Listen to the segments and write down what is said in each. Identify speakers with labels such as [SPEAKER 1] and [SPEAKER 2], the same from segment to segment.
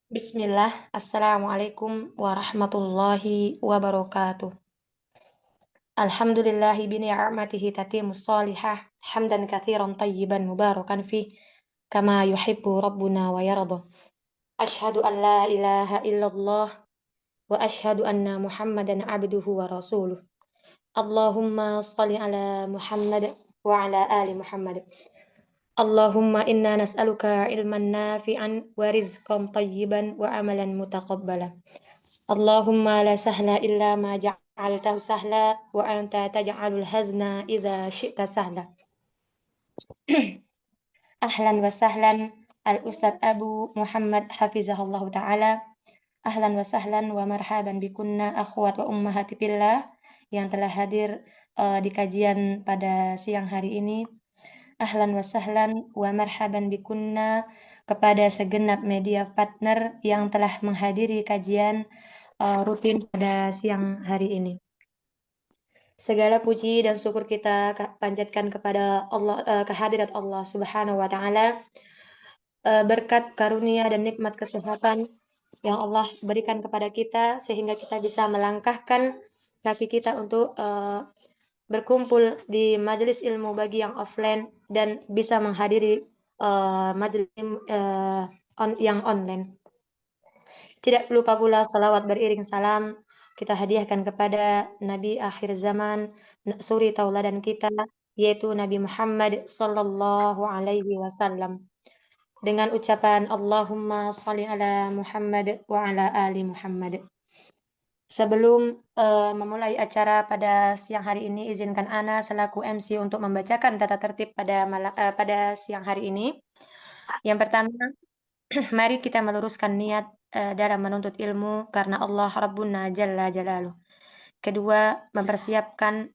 [SPEAKER 1] Bismillah, Assalamualaikum warahmatullahi wabarakatuh. Alhamdulillahi bini'amatihi tatimus salihah, hamdan kathiran tayyiban mubarakan fih, kama yuhibbu rabbuna wa yardah. Ashhadu an la ilaha illallah wa ashhadu anna Muhammadan abduhu wa rasuluh. Allahumma salli ala Muhammad wa ala ali Muhammad. Allahumma inna nas'aluka ilman nafi'an wa rizqan tayyiban wa amalan mutaqabbala. Allahumma la sahla illa ma ja'altahu sahla wa anta taj'alul hazna idza syi'ta sahla. Ahlan wa sahlan al-Ustadz Abu Muhammad hafizahullahu ta'ala. Ahlan wa sahlan wa marhaban bikunna akhwat wa ummahati fillah yang telah hadir di kajian pada siang hari ini. Ahlan wa sahlan wa marhaban bikunna kepada segenap media partner yang telah menghadiri kajian rutin pada siang hari ini. Segala puji dan syukur kita panjatkan kepada Allah, kehadirat Allah Subhanahu wa taala, berkat karunia dan nikmat kesehatan yang Allah berikan kepada kita sehingga kita bisa melangkahkan kaki kita untuk berkumpul di majelis ilmu bagi yang offline dan bisa menghadiri majelis yang online. Tidak lupa pula salawat beriring salam kita hadiahkan kepada Nabi akhir zaman, suri tauladan kita, yaitu Nabi Muhammad sallallahu alaihi wasallam. Dengan ucapan Allahumma shalli ala Muhammad wa ala ali Muhammad. Sebelum memulai acara pada siang hari ini, izinkan Ana selaku MC untuk membacakan tata tertib pada siang hari ini. Yang pertama, mari kita meluruskan niat dalam menuntut ilmu karena Allah Rabbuna Jalla Jalaluh. Kedua, mempersiapkan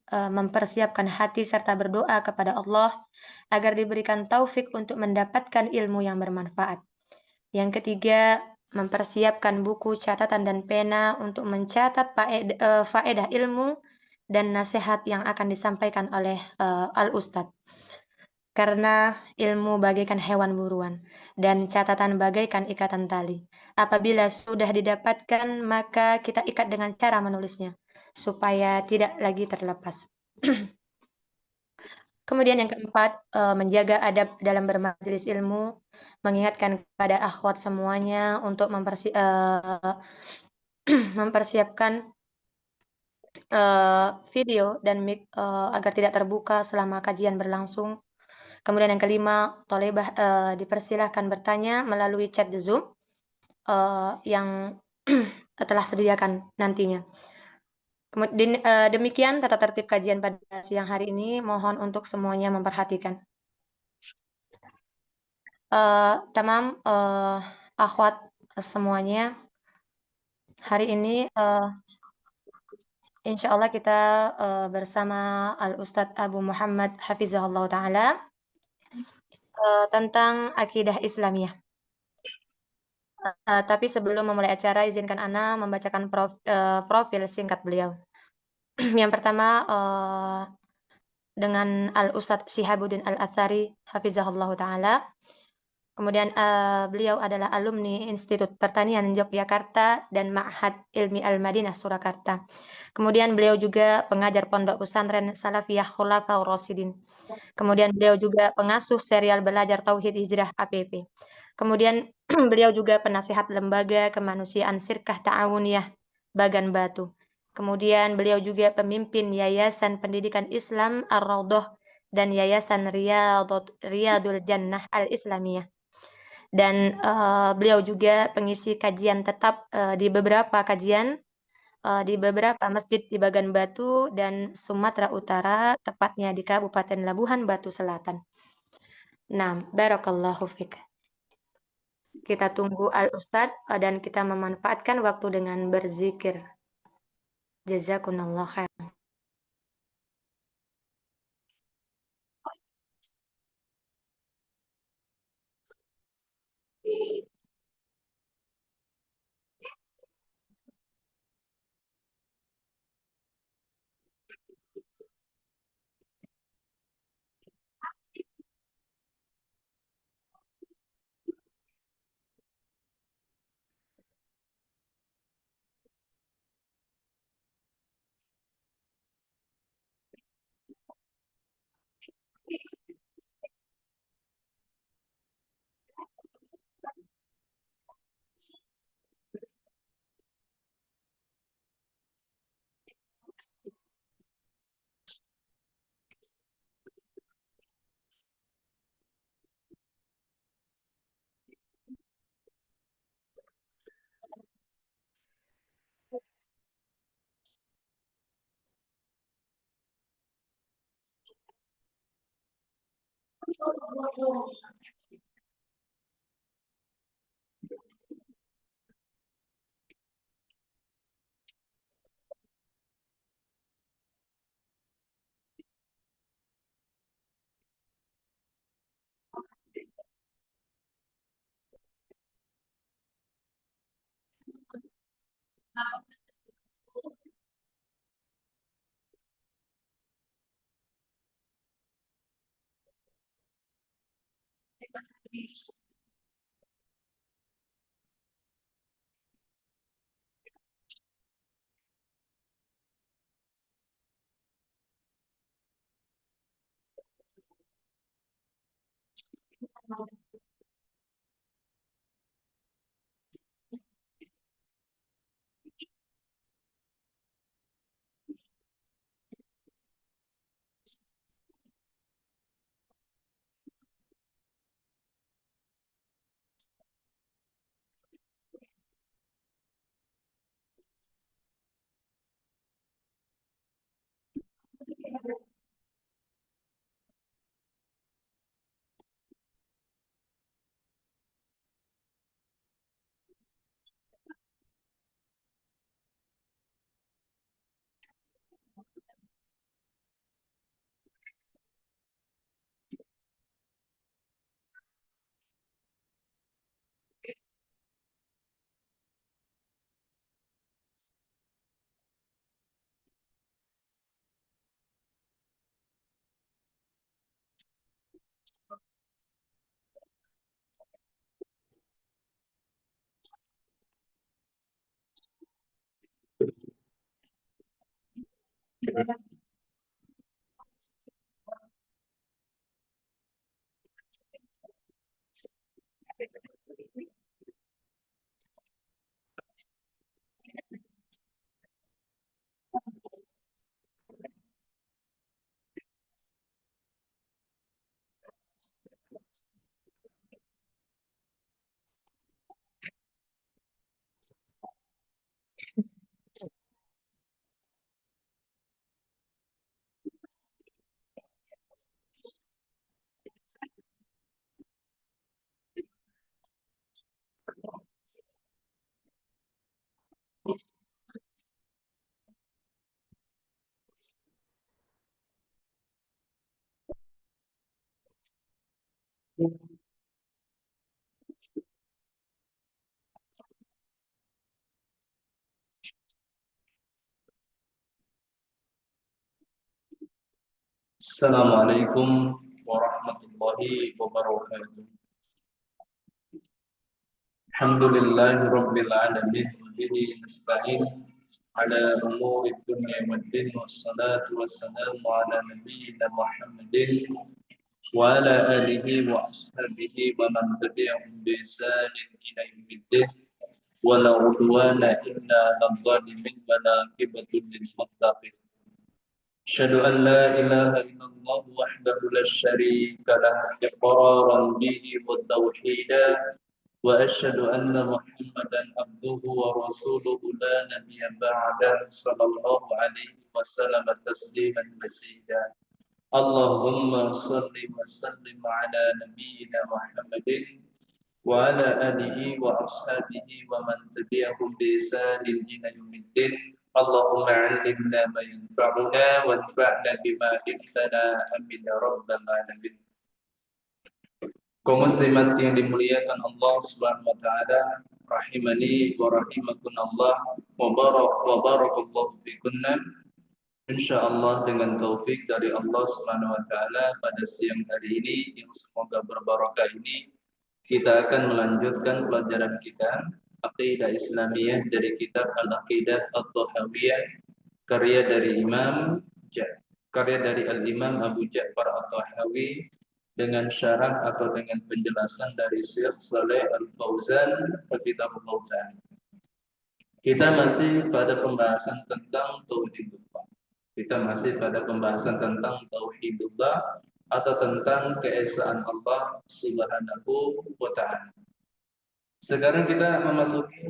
[SPEAKER 1] hati serta berdoa kepada Allah agar diberikan taufik untuk mendapatkan ilmu yang bermanfaat. Yang ketiga, mempersiapkan buku catatan dan pena untuk mencatat faedah ilmu dan nasihat yang akan disampaikan oleh Al-Ustadz. Karena ilmu bagaikan hewan buruan dan catatan bagaikan ikatan tali. Apabila sudah didapatkan, maka kita ikat dengan cara menulisnya supaya tidak lagi terlepas. Kemudian yang keempat, menjaga adab dalam bermajelis ilmu, mengingatkan kepada akhwat semuanya untuk mempersiapkan video dan mic agar tidak terbuka selama kajian berlangsung. Kemudian yang kelima, tolebah dipersilahkan bertanya melalui chat di Zoom yang telah sediakan nantinya. Kemudian demikian tata tertib kajian pada siang hari ini. Mohon untuk semuanya memperhatikan. Tamam, akhwat semuanya. Hari ini insya Allah kita bersama Al-Ustadz Abu Muhammad Hafizahullah Ta'ala tentang akidah Islamiyah. Tapi sebelum memulai acara, izinkan Ana membacakan profil singkat beliau. Yang pertama, dengan Al-Ustadz Syihabuddin Al-Atsari, Hafizahullah Ta'ala. Kemudian beliau adalah alumni Institut Pertanian Yogyakarta dan Ma'had Ilmi Al-Madinah Surakarta. Kemudian beliau juga pengajar pondok pesantren Salafiyah Khulafaur Rasyidin. Kemudian beliau juga pengasuh serial belajar Tauhid Hijrah APP. Kemudian beliau juga penasihat lembaga kemanusiaan Sirkah Ta'awuniyah Bagan Batu. Kemudian beliau juga pemimpin Yayasan Pendidikan Islam Ar-Raudhah dan Yayasan Riyadul Jannah Al-Islamiyah. Dan beliau juga pengisi kajian tetap di beberapa kajian di beberapa masjid di Bagan Batu dan Sumatera Utara, tepatnya di Kabupaten Labuhan Batu Selatan. Nah, barakallahu fik. Kita tunggu Al-Ustadz, dan kita memanfaatkan waktu dengan berzikir. Jazakumullah khair.
[SPEAKER 2] Assalamualaikum warahmatullahi wabarakatuh. Alhamdulillahi rabbil alamin bihi nasta'in ala umuri dunya waddin wassalatu wassalamu ala nabiyyina Muhammadin wa ala alihi wa ashabihi wa man tabi'ahum bi ihsanin ila yaumiddin wa la udwana illa 'alal zalimin wa la aqibatu lil muttaqin. أشهد أن لا إله إلا الله وحده لا شريك له إقرارا به وتوحيدا وأشهد أن محمدا عبده ورسوله لا نبي بعده صلى الله عليه وسلم تسليما مزيدا اللهم صل وسلم على نبينا محمد وعلى آله وأصحابه ومن تبعهم بإحسان إلى يوم الدين اللهم علمنا ما ينفعنا وانفعنا بما علمتنا آمين يا رب العالمين. Kaum muslimat yang dimuliakan Allah Subhanahu wa taala, rahimani wa rahimakumullah wa barakallahu fikunna. Insyaallah dengan taufik dari Allah Subhanahu wa taala pada siang hari ini yang semoga berbarokah ini kita akan melanjutkan pelajaran kita Aqidah Islamiyah dari kitab Al-Aqidah At-Tahawiyah karya dari Al-Imam Abu Ja'far At-Tahawi dengan syarah atau dengan penjelasan dari Syekh Shalih Al-Fauzan hafizahullah ta'ala. Kita masih pada pembahasan tentang tauhidullah. Atau tentang keesaan Allah Subhanahu wa taala. Sekarang kita memasuki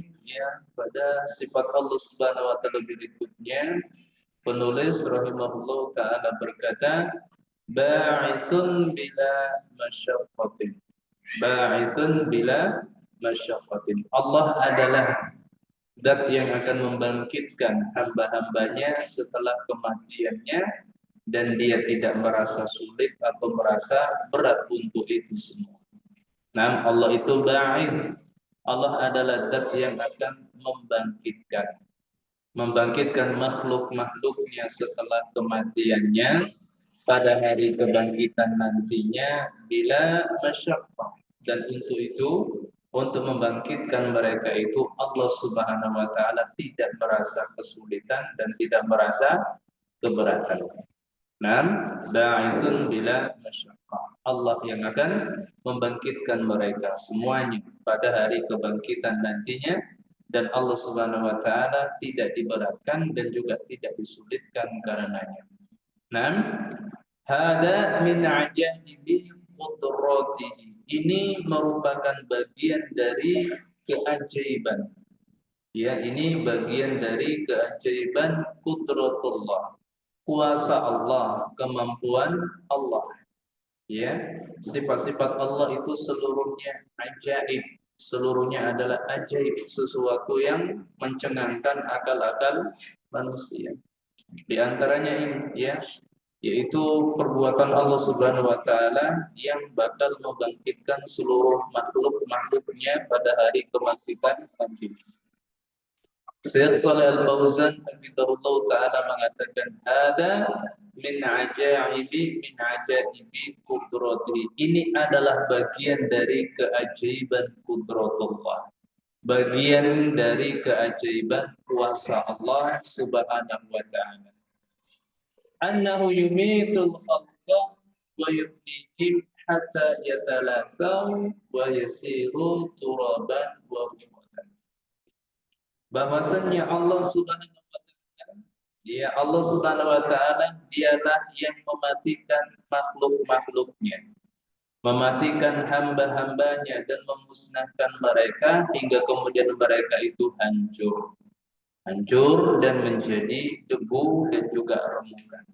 [SPEAKER 2] pada sifat Allah Subhanahu wa taala berikutnya. Penulis rahimahullah taala berkata, Ba'isun bila masyaqqatin. Allah adalah zat yang akan membangkitkan hamba-hambanya setelah kematiannya dan dia tidak merasa sulit atau merasa berat untuk itu semua. Nah, Allah itu ba'its. Allah adalah zat yang akan membangkitkan makhluk-makhluknya setelah kematiannya pada hari kebangkitan nantinya bila masyaqqah. Dan untuk membangkitkan mereka itu Allah Subhanahu wa taala tidak merasa kesulitan dan tidak merasa keberatan. Ba'itsun bila masyaqqah. Allah yang akan membangkitkan mereka semuanya pada hari kebangkitan nantinya dan Allah Subhanahu wa taala tidak diberatkan dan juga tidak disulitkan karenanya. Hada min ajaibi qudratihi. Ini merupakan bagian dari keajaiban. Ya, ini bagian dari keajaiban qudratullah. Kuasa Allah, kemampuan Allah. Ya, sifat-sifat Allah itu seluruhnya ajaib. Seluruhnya adalah ajaib, sesuatu yang mencengangkan akal-akal manusia. Di antaranya ini yaitu perbuatan Allah Subhanahu wa taala yang bakal membangkitkan seluruh makhluk-makhluknya pada hari kebangkitan nanti. Syekh Shalih Al-Fauzan hafizahullah taala mengatakan ada min ajaibi qudratihi. Ini adalah bagian dari keajaiban qudratullah. Bagian dari keajaiban kuasa Allah Subhanahu wa taala. Annahu yumitul khalqa wa yuhyihim hatta yatalathaw wa yasiru turaban wa rumatan. Bahwasanya Allah Subhanahu wa taala, Allah Subhanahu wa taala dialah yang mematikan makhluk-makhluknya, mematikan hamba-hambanya dan memusnahkan mereka hingga kemudian mereka itu hancur dan menjadi debu dan juga remukan.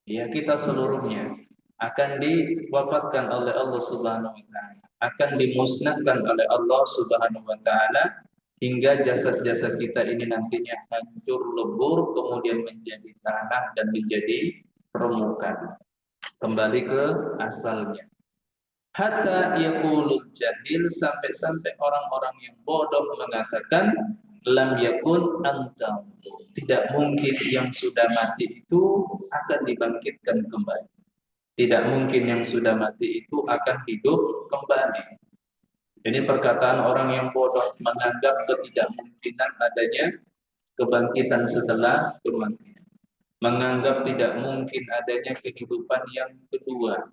[SPEAKER 2] Ya, kita seluruhnya akan diwafatkan oleh Allah Subhanahu wa taala, akan dimusnahkan oleh Allah Subhanahu wa taala hingga jasad-jasad kita ini nantinya hancur lebur kemudian menjadi tanah dan menjadi remukan, kembali ke asalnya. Hatta yaqulul jahil, sampai orang-orang yang bodoh mengatakan lam yakun anta, tidak mungkin yang sudah mati itu akan dibangkitkan kembali. Tidak mungkin yang sudah mati itu akan hidup kembali. Ini perkataan orang yang bodoh menganggap ketidakmungkinan adanya kebangkitan setelah kematian. Menganggap tidak mungkin adanya kehidupan yang kedua,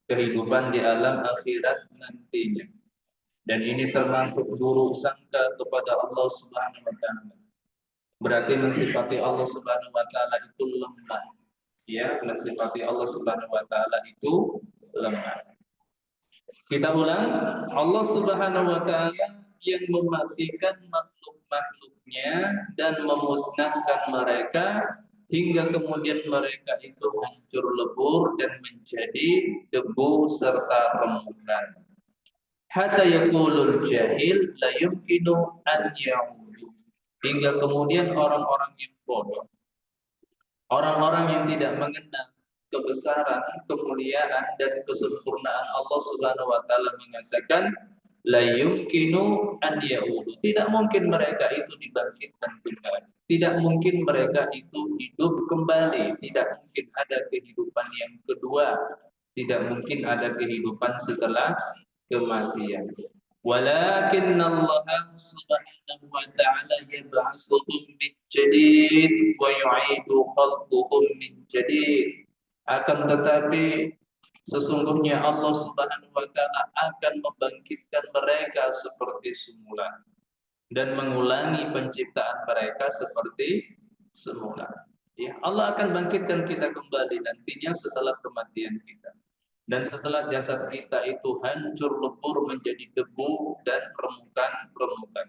[SPEAKER 2] kehidupan di alam akhirat nantinya. Dan ini termasuk buruk sangka kepada Allah Subhanahu wa taala. Berarti mensifati Allah Subhanahu wa taala itu lemah. Ya, mensifati Allah Subhanahu wa taala itu lemah. Kita ulang, Allah Subhanahu wa taala yang mematikan makhluk-makhluknya dan memusnahkan mereka hingga kemudian mereka itu hancur lebur dan menjadi debu serta rembulan. Hatta yaqulul jahil la yumkinu an ya'udu. Hingga kemudian orang-orang yang bodoh, orang-orang yang tidak mengenal kebesaran, kemuliaan dan kesempurnaan Allah Subhanahu wa taala mengatakan la yumkinu an ya'udu. Tidak mungkin mereka itu dibangkitkan kembali. Tidak mungkin mereka itu hidup kembali. Tidak mungkin ada kehidupan yang kedua. Tidak mungkin ada kehidupan setelah kematian. Walakin Allah Subhanahu wa taala yab'atsuhum min jadid wa yu'idu khalquhum min jadid. Akan tetapi sesungguhnya Allah Subhanahu wa taala akan membangkitkan mereka seperti semula dan mengulangi penciptaan mereka seperti semula. Ya, Allah akan bangkitkan kita kembali nantinya setelah kematian kita. Dan setelah jasad kita itu hancur lebur menjadi debu dan remukan-remukan.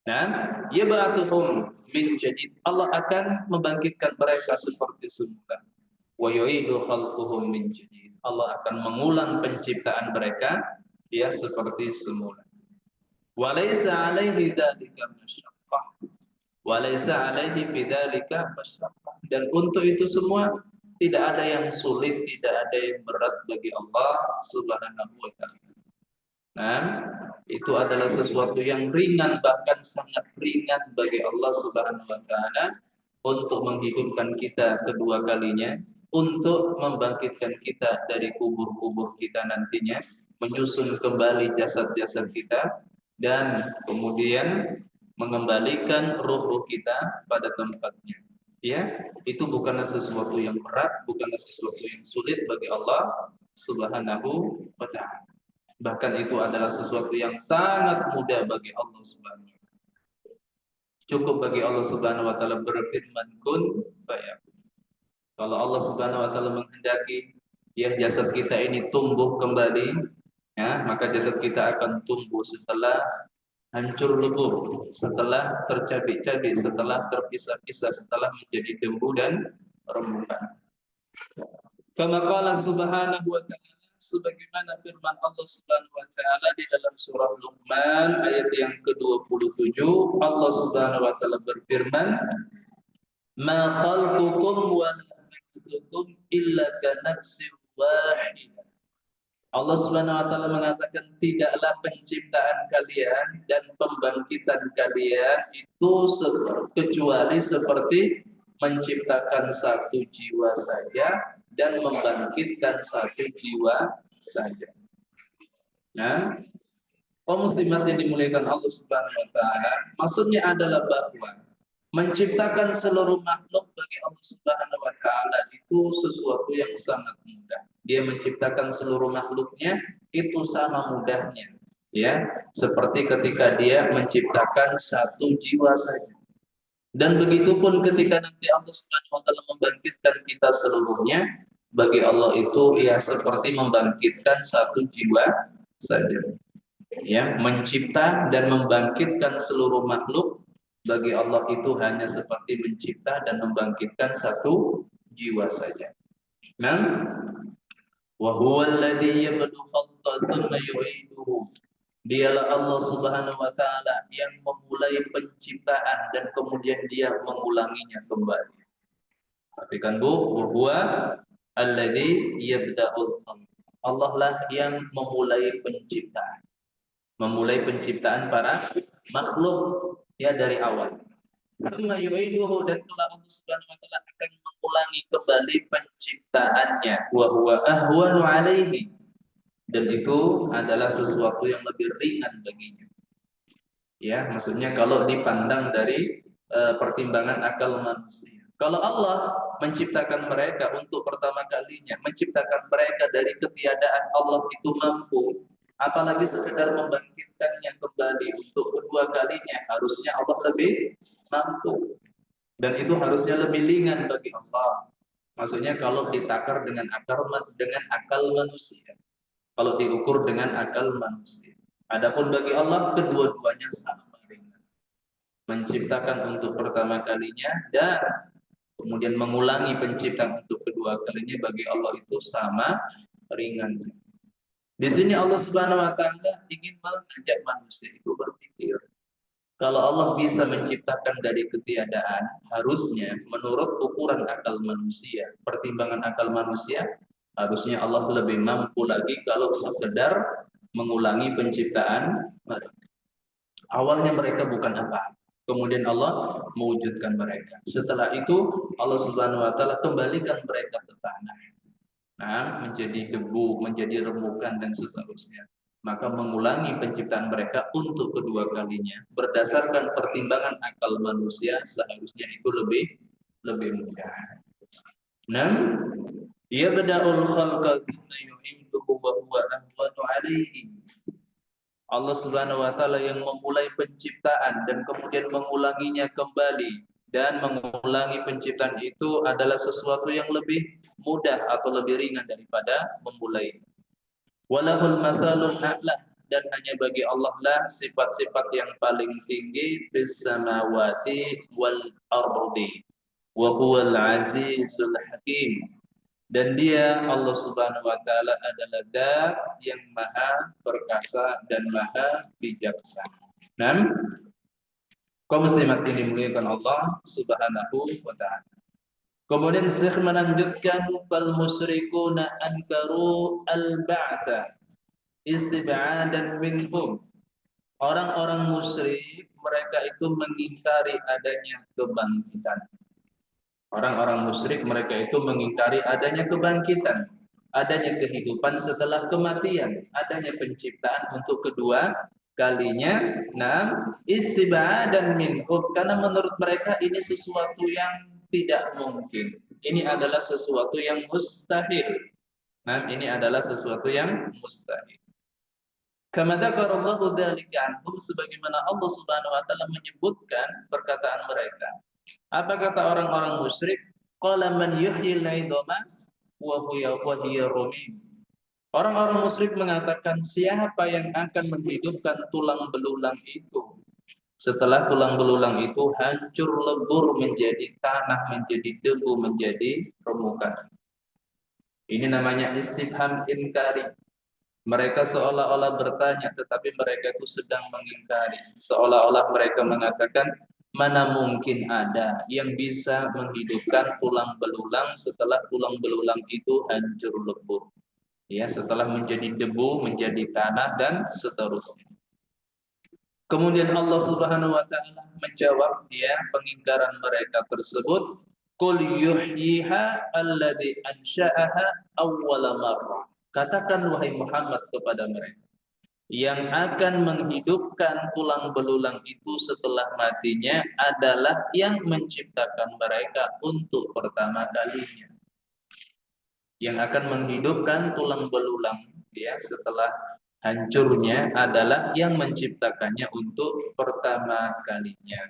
[SPEAKER 2] Dan yab'atsuhum min jadid. Allah akan membangkitkan mereka seperti semula. Wa yu'idu khalquhum min jadid. Allah akan mengulang penciptaan mereka ya seperti semula. Walaysa 'alaihi dzalika masyaqqah. Walaysa 'alaihi bidzalika masyaqqah. Dan untuk itu semua tidak ada yang sulit, tidak ada yang berat bagi Allah Subhanahu wa taala. Nah, itu adalah sesuatu yang ringan, bahkan sangat ringan bagi Allah Subhanahu wa taala untuk menghidupkan kita kedua kalinya, untuk membangkitkan kita dari kubur-kubur kita nantinya, menyusun kembali jasad-jasad kita dan kemudian mengembalikan ruh-ruh kita pada tempatnya. Ya, itu bukanlah sesuatu yang berat, bukanlah sesuatu yang sulit bagi Allah Subhanahu wa taala. Bahkan itu adalah sesuatu yang sangat mudah bagi Allah Subhanahu wa taala. Cukup bagi Allah Subhanahu wa taala berfirman kun fayakun. Kalau Allah Subhanahu wa taala menghendaki ya jasad kita ini tumbuh kembali, ya, maka jasad kita akan tumbuh setelah hancur lebur, setelah tercabik-cabik, setelah terpisah-pisah, setelah menjadi debu dan rembukan. Kama qala subhanahu wa ta'ala, sebagaimana firman Allah Subhanahu wa taala di dalam surah Luqman ayat yang ke-27, Allah Subhanahu wa taala berfirman, "Ma khalqukum wa la ba'thukum illa ka nafsin wahidah." Allah Subhanahu wa taala mengatakan tidaklah penciptaan kalian dan pembangkitan kalian itu kecuali seperti menciptakan satu jiwa saja dan membangkitkan satu jiwa saja. Nah, kaum muslimat yang dimuliakan Allah Subhanahu wa taala, maksudnya adalah bahwa menciptakan seluruh makhluk bagi Allah Subhanahu wa taala itu sesuatu yang sangat mudah. Dia menciptakan seluruh makhluknya itu sama mudahnya. Ya, seperti ketika dia menciptakan satu jiwa saja. Dan begitu pun ketika nanti Allah Subhanahu wa taala membangkitkan kita seluruhnya, bagi Allah itu ya seperti membangkitkan satu jiwa saja. Ya, mencipta dan membangkitkan seluruh makhluk bagi Allah itu hanya seperti mencipta dan membangkitkan satu jiwa saja. Nah, wa huwa alladhi yabdu khalqa thumma yu'iduhu. Dialah Allah Subhanahu wa taala yang memulai penciptaan dan kemudian dia mengulanginya kembali. Perhatikan Bu, wa huwa alladhi yabda'ul khalq. Allah lah yang memulai penciptaan. Memulai penciptaan para makhluk ya dari awal. Thumma yu'iduhu, dan Allah Subhanahu wa taala akan mengulangi kembali penciptaannya. Wa huwa ahwanu 'alaihi, dan itu adalah sesuatu yang lebih ringan baginya. Ya, maksudnya kalau dipandang dari pertimbangan akal manusia. Kalau Allah menciptakan mereka untuk pertama kalinya, menciptakan mereka dari ketiadaan, Allah itu mampu. Apalagi sekedar membangkitkannya kembali untuk kedua kalinya, harusnya Allah lebih mampu. Dan itu harusnya lebih ringan bagi Allah. Maksudnya kalau ditakar dengan akal manusia. kalau diukur dengan akal manusia. Adapun bagi Allah kedua-duanya sama ringan. Menciptakan untuk pertama kalinya dan kemudian mengulangi penciptaan untuk kedua kalinya bagi Allah itu sama ringan. Di sini Allah Subhanahu wa taala ingin mengajak manusia itu berpikir. Kalau Allah bisa menciptakan dari ketiadaan, harusnya menurut ukuran akal manusia, pertimbangan akal manusia, harusnya Allah lebih mampu lagi kalau sekedar mengulangi penciptaan mereka. Awalnya mereka bukan apa-apa. Kemudian Allah mewujudkan mereka. Setelah itu Allah Subhanahu wa taala kembalikan mereka ke tanah. Nah, menjadi debu, menjadi remukan dan seterusnya. Maka mengulangi penciptaan mereka untuk kedua kalinya berdasarkan pertimbangan akal manusia seharusnya itu lebih mudah. Nah, yabda'ul khalqa thumma yu'iduhu wa huwa ahwanu 'alaihi. Allah Subhanahu wa taala yang memulai penciptaan dan kemudian mengulanginya kembali, dan mengulangi penciptaan itu adalah sesuatu yang lebih mudah atau lebih ringan daripada memulai. Walahul masalul a'la, dan hanya bagi Allah lah sifat-sifat yang paling tinggi fis samawati wal ardi wa huwal azizul hakim. Dan dia Allah Subhanahu wa taala adalah zat yang maha perkasa dan maha bijaksana. Nah, kaum muslimat ini dimuliakan Allah Subhanahu wa taala. Kemudian Syekh melanjutkan fal musyrikuna ankaru al-ba'tsa istib'adan minhum. Orang-orang musyrik mereka itu mengingkari adanya kebangkitan. Orang-orang musyrik mereka itu mengingkari adanya kebangkitan, adanya kehidupan setelah kematian, adanya penciptaan untuk kedua kalinya. Nah, istib'adan minhum, karena menurut mereka ini sesuatu yang tidak mungkin. Ini adalah sesuatu yang mustahil. Nah, ini adalah sesuatu yang mustahil. Kama dzakarallahu dzalika anhum, sebagaimana Allah Subhanahu wa taala menyebutkan perkataan mereka. Apa kata orang-orang musyrik? Qala man yuhyil 'idhama wa hiya ramim. Orang-orang musyrik mengatakan, siapa yang akan menghidupkan tulang belulang itu setelah tulang belulang itu hancur lebur menjadi tanah, menjadi debu, menjadi remukan. Ini namanya istifham inkari. Mereka seolah-olah bertanya, tetapi mereka itu sedang mengingkari. Seolah-olah mereka mengatakan, mana mungkin ada yang bisa menghidupkan tulang belulang setelah tulang belulang itu hancur lebur. Ya, setelah menjadi debu, menjadi tanah, dan seterusnya. Kemudian Allah Subhanahu wa taala menjawab ya pengingkaran mereka tersebut, qul yuhyiha alladzi ansha'aha awwala marrah. Katakan wahai Muhammad kepada mereka, yang akan menghidupkan tulang belulang itu setelah matinya adalah yang menciptakan mereka untuk pertama kalinya. Yang akan menghidupkan tulang belulang ya setelah hancurnya adalah yang menciptakannya untuk pertama kalinya.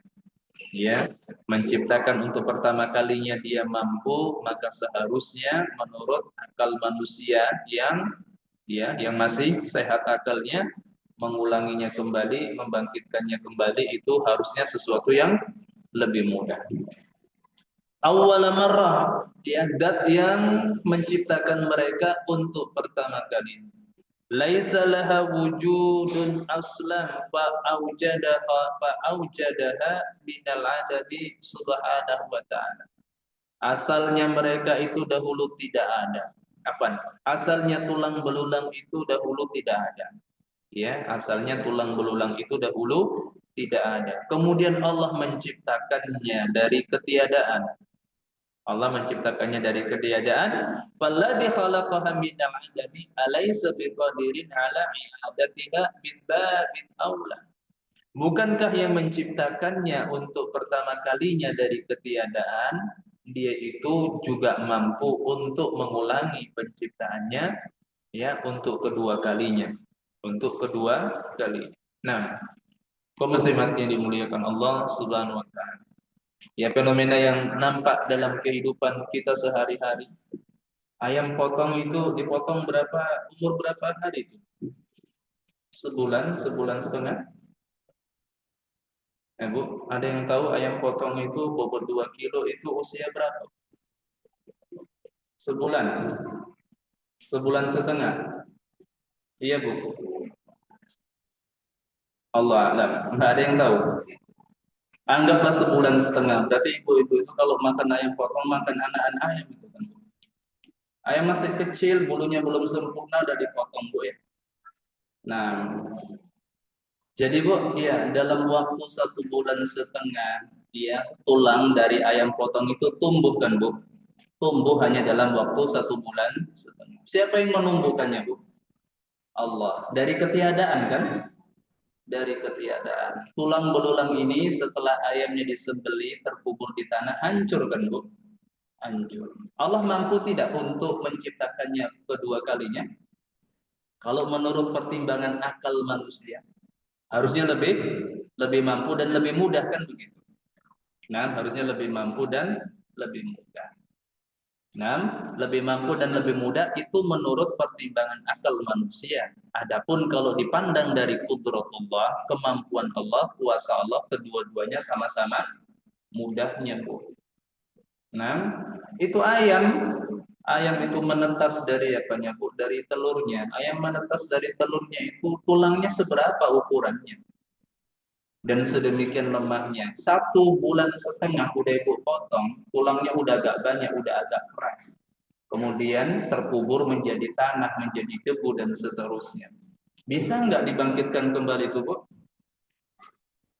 [SPEAKER 2] Ya, menciptakan untuk pertama kalinya dia mampu, maka seharusnya menurut akal manusia yang masih sehat akalnya, mengulanginya kembali, membangkitkannya kembali itu harusnya sesuatu yang lebih mudah. Awwala marrah, ya, zat yang menciptakan mereka untuk pertama kali. Laisa laha wujudun aslan fa aujadaha minal adami subhanahu wa ta'ala. Asalnya mereka itu dahulu tidak ada. Apa? Asalnya tulang belulang itu dahulu tidak ada. Ya, asalnya tulang belulang itu dahulu tidak ada. Kemudian Allah menciptakannya dari ketiadaan. Allah menciptakannya dari ketiadaan. Falladzi khalaqaha minal adami alaysa biqadirin ala i'adatiha min babin aula. Bukankah yang menciptakannya untuk pertama kalinya dari ketiadaan, dia itu juga mampu untuk mengulangi penciptaannya ya untuk kedua kalinya. Untuk kedua kali. Nah, kaum muslimat yang dimuliakan Allah Subhanahu wa taala. Ya, fenomena yang nampak dalam kehidupan kita sehari-hari Ayam potong itu dipotong umur berapa hari itu? Sebulan, sebulan setengah? Bu, ada yang tahu ayam potong itu bobot 2 kilo itu usia berapa? Sebulan, sebulan setengah. Iya Bu, Allah alam, nggak ada yang tahu. Anggaplah sebulan setengah. Berarti ibu-ibu itu kalau makan ayam potong makan anak-anak ayam itu kan. Ayam masih kecil, bulunya belum sempurna udah dipotong Bu ya. Nah, jadi Bu, ya dalam waktu 1 bulan setengah, ya tulang dari ayam potong itu tumbuh kan Bu? Tumbuh hanya dalam waktu 1 bulan setengah. Siapa yang menumbuhkannya Bu? Allah. Dari ketiadaan kan? Dari ketiadaan. Tulang belulang ini setelah ayamnya disembelih terkubur di tanah hancur kan Bu? Hancur. Allah mampu tidak untuk menciptakannya kedua kalinya? Kalau menurut pertimbangan akal manusia, harusnya lebih mampu dan lebih mudah kan begitu. Nah, harusnya lebih mampu dan lebih mudah. Nah, lebih mampu dan lebih mudah itu menurut pertimbangan akal manusia. Adapun kalau dipandang dari qudratullah, kemampuan Allah, kuasa Allah, kedua-duanya sama-sama mudahnya, Bu. Nah, itu ayam itu menetas dari apanya, Bu? Dari telurnya. Ayam menetas dari telurnya itu tulangnya seberapa ukurannya? Dan sedemikian lemahnya. 1 bulan setengah udah ibu potong, tulangnya udah agak banyak, udah agak keras. Kemudian terkubur menjadi tanah, menjadi debu dan seterusnya. Bisa nggak dibangkitkan kembali itu, Bu?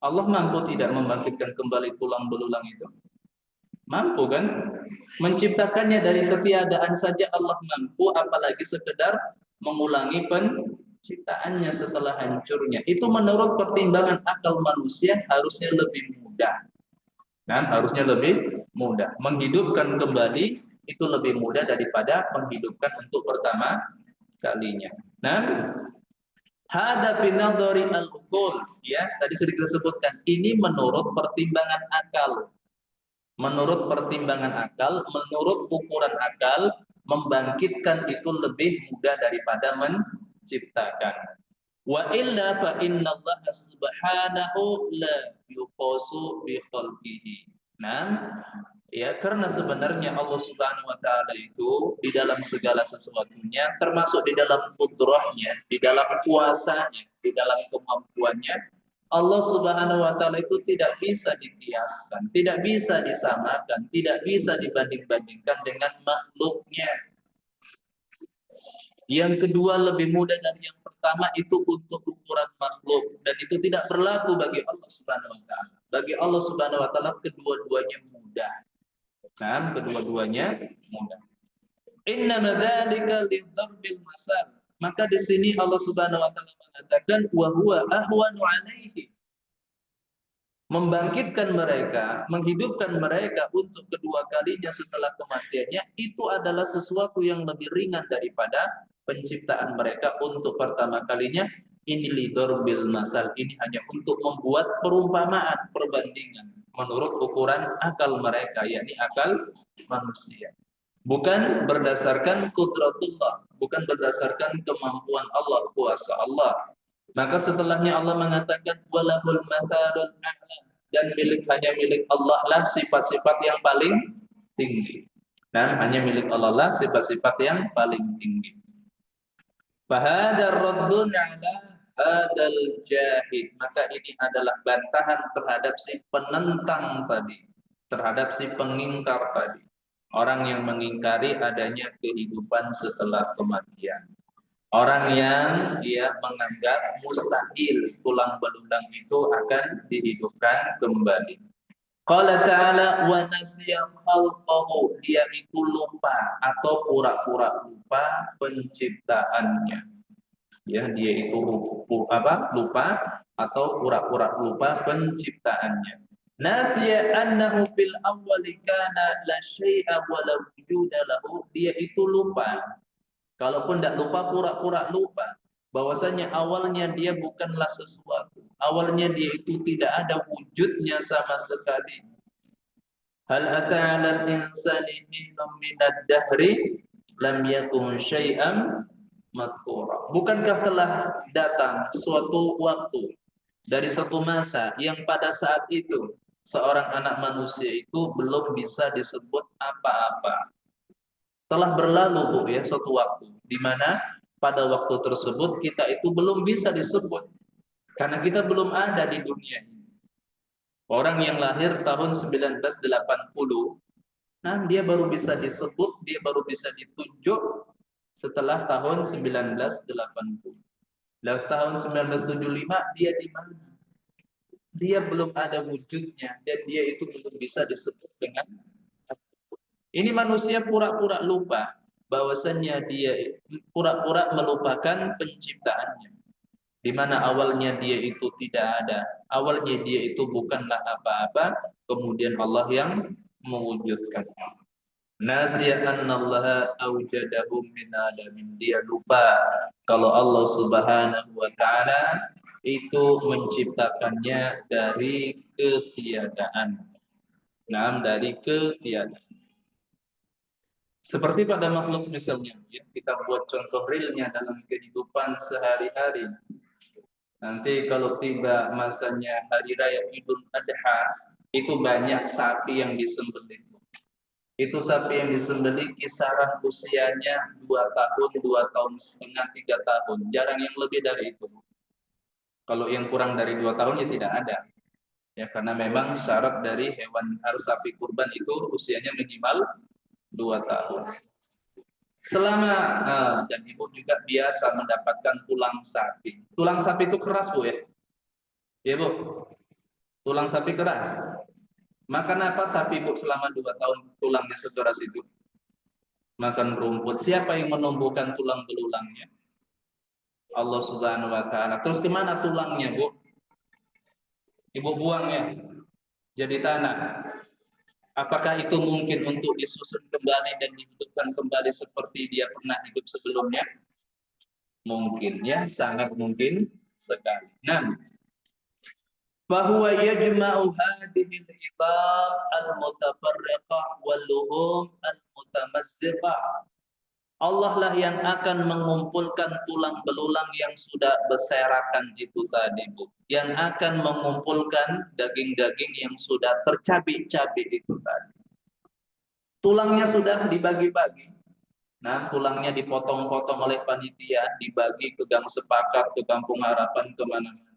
[SPEAKER 2] Allah mampu tidak membangkitkan kembali tulang belulang itu? Mampu kan? Menciptakannya dari ketiadaan saja Allah mampu, apalagi sekedar mengulangi penciptaannya setelah hancurnya. Itu menurut pertimbangan akal manusia harusnya lebih mudah. Nah, harusnya lebih mudah. Menghidupkan kembali itu lebih mudah daripada menghidupkan untuk pertama kalinya. Nah, hada fi nadhari al-uqul, ya, tadi sudah disebutkan. Ini menurut pertimbangan akal. Menurut pertimbangan akal, menurut ukuran akal, membangkitkan itu lebih mudah daripada menciptakan. Wa illa fa inna Allah subhanahu la yuqasu bi khalqihi. Nah, ya karena sebenarnya Allah Subhanahu wa taala itu di dalam segala sesuatunya, termasuk di dalam qudrahnya, di dalam kuasanya, di dalam kemampuannya, Allah Subhanahu wa taala itu tidak bisa dikiaskan, tidak bisa disamakan, tidak bisa dibanding-bandingkan dengan makhluknya. Yang kedua lebih mudah dari yang pertama itu untuk ukuran makhluk dan itu tidak berlaku bagi Allah Subhanahu wa taala. Bagi Allah Subhanahu wa taala kedua-duanya mudah. Nah, kedua-duanya mudah. Inna dzalika lidzambil masal. Maka di sini Allah Subhanahu wa taala mengatakan wa huwa ahwanu alaihi. Membangkitkan mereka, menghidupkan mereka untuk kedua kalinya setelah kematiannya itu adalah sesuatu yang lebih ringan daripada penciptaan mereka untuk pertama kalinya. Ini lidorbil masal, ini hanya untuk membuat perumpamaan, perbandingan menurut ukuran akal mereka, yakni akal manusia. Bukan berdasarkan kudratullah, bukan berdasarkan kemampuan Allah, kuasa Allah. Maka setelahnya Allah mengatakan walahul matsalul a'la, dan hanya milik Allah lah sifat-sifat yang paling tinggi. Dan hanya milik Allah lah sifat-sifat yang paling tinggi. Fahadar raddun ala hadal jahid. Maka ini adalah bantahan terhadap si penentang tadi, terhadap si pengingkar tadi. Orang yang mengingkari adanya kehidupan setelah kematian. Orang yang dia menganggap mustahil tulang belulang itu akan dihidupkan kembali. Qala ta'ala wa nasiya khalqahu, dia itu lupa atau pura-pura lupa penciptaannya. Ya, dia itu lupa atau pura-pura lupa penciptaannya. Nasiya annahu fil awwali kana la syai'a wa la wujuda lahu, dia itu lupa. Kalaupun tidak lupa, pura-pura lupa bahwasanya awalnya dia bukanlah sesuatu. Awalnya dia itu tidak ada wujudnya sama sekali. Hal ata 'alal insani hinum minad dahri lam yakun syai'am madhkura. Bukankah telah datang suatu waktu dari satu masa yang pada saat itu seorang anak manusia itu belum bisa disebut apa-apa. Telah berlalu Bu ya suatu waktu di mana pada waktu tersebut kita itu belum bisa disebut karena kita belum ada di dunia ini. Orang yang lahir tahun 1980, nah dia baru bisa disebut, dia baru bisa ditunjuk setelah tahun 1980. Lalu tahun 1975 dia di mana? Dia belum ada wujudnya dan dia itu belum bisa disebut dengan. Ini manusia pura-pura lupa bahwasannya dia pura-pura melupakan penciptaannya. Di mana awalnya dia itu tidak ada, awalnya dia itu bukanlah apa-apa, kemudian Allah yang mewujudkan. Nasiya annallaha awjadahu min adamin. Dia lupa kalau Allah Subhanahu wa taala itu menciptakannya dari ketiadaan. Nah, dari ketiadaan. Seperti pada makhluk misalnya, ya, kita buat contoh realnya dalam kehidupan sehari-hari. Nanti kalau tiba masanya hari raya Idul Adha, itu banyak sapi yang disembelih. Itu sapi yang disembelih kisaran usianya 2 tahun, 2 tahun setengah, 3 tahun. Jarang yang lebih dari itu. Kalau yang kurang dari 2 tahun ya tidak ada. Ya, karena memang syarat dari hewan harus sapi kurban itu usianya minimal 2 tahun. Selama dan ibu juga biasa mendapatkan tulang sapi. Tulang sapi itu keras Bu ya. Ya Bu. Tulang sapi keras. Makan apa sapi Bu selama 2 tahun tulangnya sekeras itu? Makan rumput. Siapa yang menumbuhkan tulang belulangnya? Allah Subhanahu wa taala. Terus kemana tulangnya, Bu? Ibu buang ya. Jadi tanah. Apakah itu mungkin untuk disusun kembali dan dihidupkan kembali seperti dia pernah hidup sebelumnya? Mungkin ya, sangat mungkin sekali. Nah, fahuwa yajma'u hadhihi al-ibad al-mutafarriqah wal-luhum al-mutamazziqah. Allah lah yang akan mengumpulkan tulang belulang yang sudah berserakan itu tadi, Bu. Yang akan mengumpulkan daging-daging yang sudah tercabik-cabik itu tadi. Tulangnya sudah dibagi-bagi. Nah, tulangnya dipotong-potong oleh panitia, dibagi ke gang sepakat, ke kampung harapan, kemana-mana.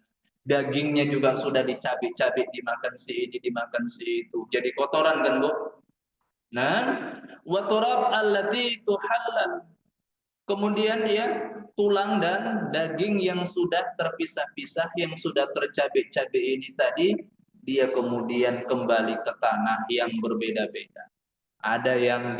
[SPEAKER 2] Dagingnya juga sudah dicabik-cabik, dimakan si ini, dimakan si itu. Jadi kotoran kan, Bu? Nah, wa turab allati tuhallal. Kemudian ya tulang dan daging yang sudah terpisah-pisah, yang sudah tercabik-cabik ini tadi, dia kemudian kembali ke tanah yang berbeda-beda. Ada yang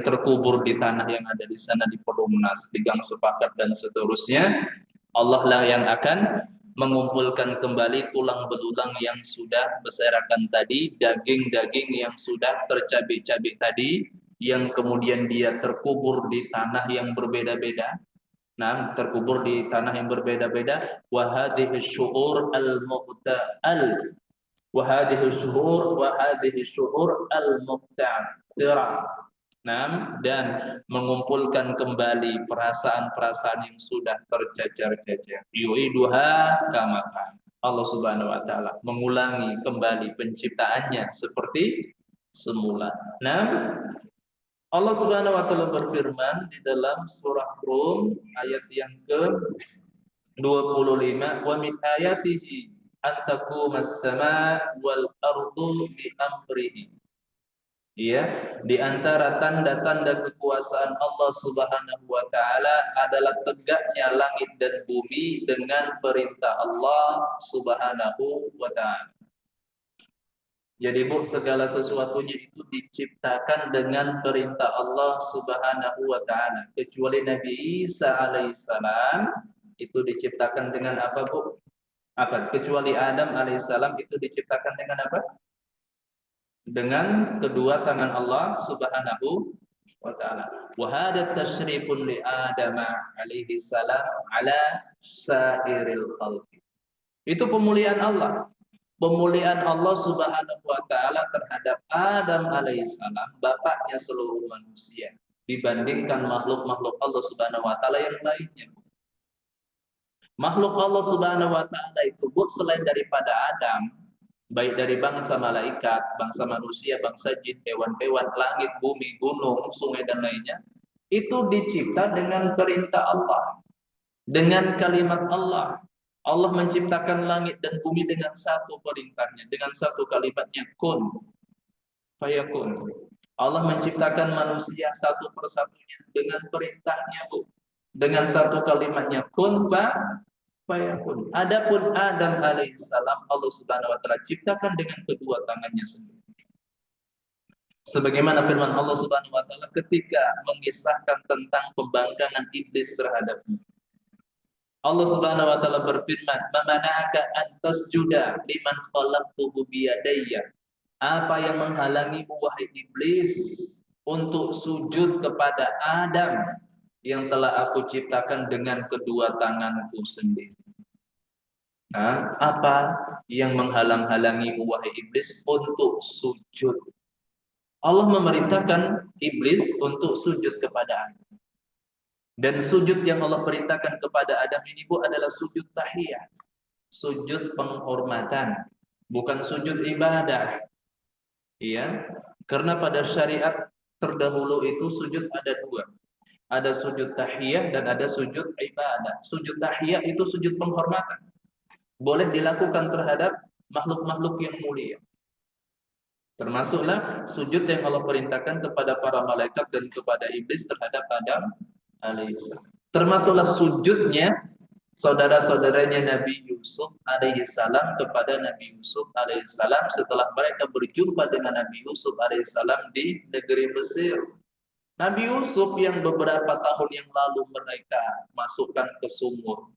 [SPEAKER 2] terkubur di tanah yang ada di sana di Perumnas, di Gang Sepakat dan seterusnya. Allah lah yang akan mengumpulkan kembali tulang belulang yang sudah berserakan tadi, daging-daging yang sudah tercabik-cabik tadi, yang kemudian dia terkubur di tanah yang berbeda-beda. Nah, terkubur di tanah yang berbeda-beda. Wa hadhihi syu'ur al-muqta'al. Wa hadhihi syu'ur al-muqta'ira. Nah, dan mengumpulkan kembali perasaan-perasaan yang sudah tercecer-cecer. Yu'iduha kama kana. Allah Subhanahu wa taala mengulangi kembali penciptaannya seperti semula. Nah, Allah Subhanahu wa taala berfirman di dalam surah Rum ayat yang ke-25, wa min ayatihi an taqumas samaa wal ardu bi amrihi. Ya, di antara tanda-tanda kekuasaan Allah Subhanahu wa taala adalah tegaknya langit dan bumi dengan perintah Allah Subhanahu wa taala. Jadi Bu, segala sesuatunya itu diciptakan dengan perintah Allah Subhanahu wa taala. Kecuali Nabi Isa alaihissalam itu diciptakan dengan apa, Bu? Apa? Kecuali Adam alaihissalam itu diciptakan dengan apa? Dengan kedua tangan Allah Subhanahu wa taala. Wa hadha tasyrifun li Adam alaihi salam ala sairil khalqi. Itu pemuliaan Allah. Pemuliaan Allah Subhanahu wa taala terhadap Adam alaihi salam, bapaknya seluruh manusia. dibandingkan makhluk-makhluk Allah Subhanahu wa taala yang lainnya. Makhluk Allah Subhanahu wa taala itu, Bu, selain daripada Adam, baik dari bangsa malaikat, bangsa manusia, bangsa jin, hewan-hewan, langit, bumi, gunung, sungai dan lainnya, itu dicipta dengan perintah Allah, dengan kalimat Allah. Allah menciptakan langit dan bumi dengan satu perintahnya, dengan satu kalimatnya, kun fayakun. Allah menciptakan manusia satu persatunya dengan perintahnya, Bu. Dengan satu kalimatnya, kun fayakun. Adapun Adam alaihissalam, Allah Subhanahu wa taala ciptakan dengan kedua tangannya sendiri. Sebagaimana firman Allah Subhanahu wa taala ketika mengisahkan tentang pembangkangan iblis terhadapnya. Allah Subhanahu wa taala berfirman, "Mamana'aka an tasjuda liman khalaqtuhu biyadayya?" Apa yang menghalangimu wahai iblis untuk sujud kepada Adam yang telah aku ciptakan dengan kedua tanganku sendiri? Nah, apa yang menghalang-halangimu wahai iblis untuk sujud? Allah memerintahkan iblis untuk sujud kepada Adam. Dan sujud yang Allah perintahkan kepada Adam ini, Bu, adalah sujud tahiyat, sujud penghormatan, bukan sujud ibadah. Iya, karena pada syariat terdahulu itu sujud ada dua. Ada sujud tahiyat dan ada sujud ibadah. Sujud tahiyat itu sujud penghormatan. Boleh dilakukan terhadap makhluk-makhluk yang mulia. Termasuklah sujud yang Allah perintahkan kepada para malaikat dan kepada iblis terhadap Adam alaihissalam. Termasuklah sujudnya saudara-saudaranya Nabi Yusuf alaihissalam kepada Nabi Yusuf alaihissalam setelah mereka berjumpa dengan Nabi Yusuf alaihissalam di negeri Mesir. Nabi Yusuf yang beberapa tahun yang lalu mereka masukkan ke sumur,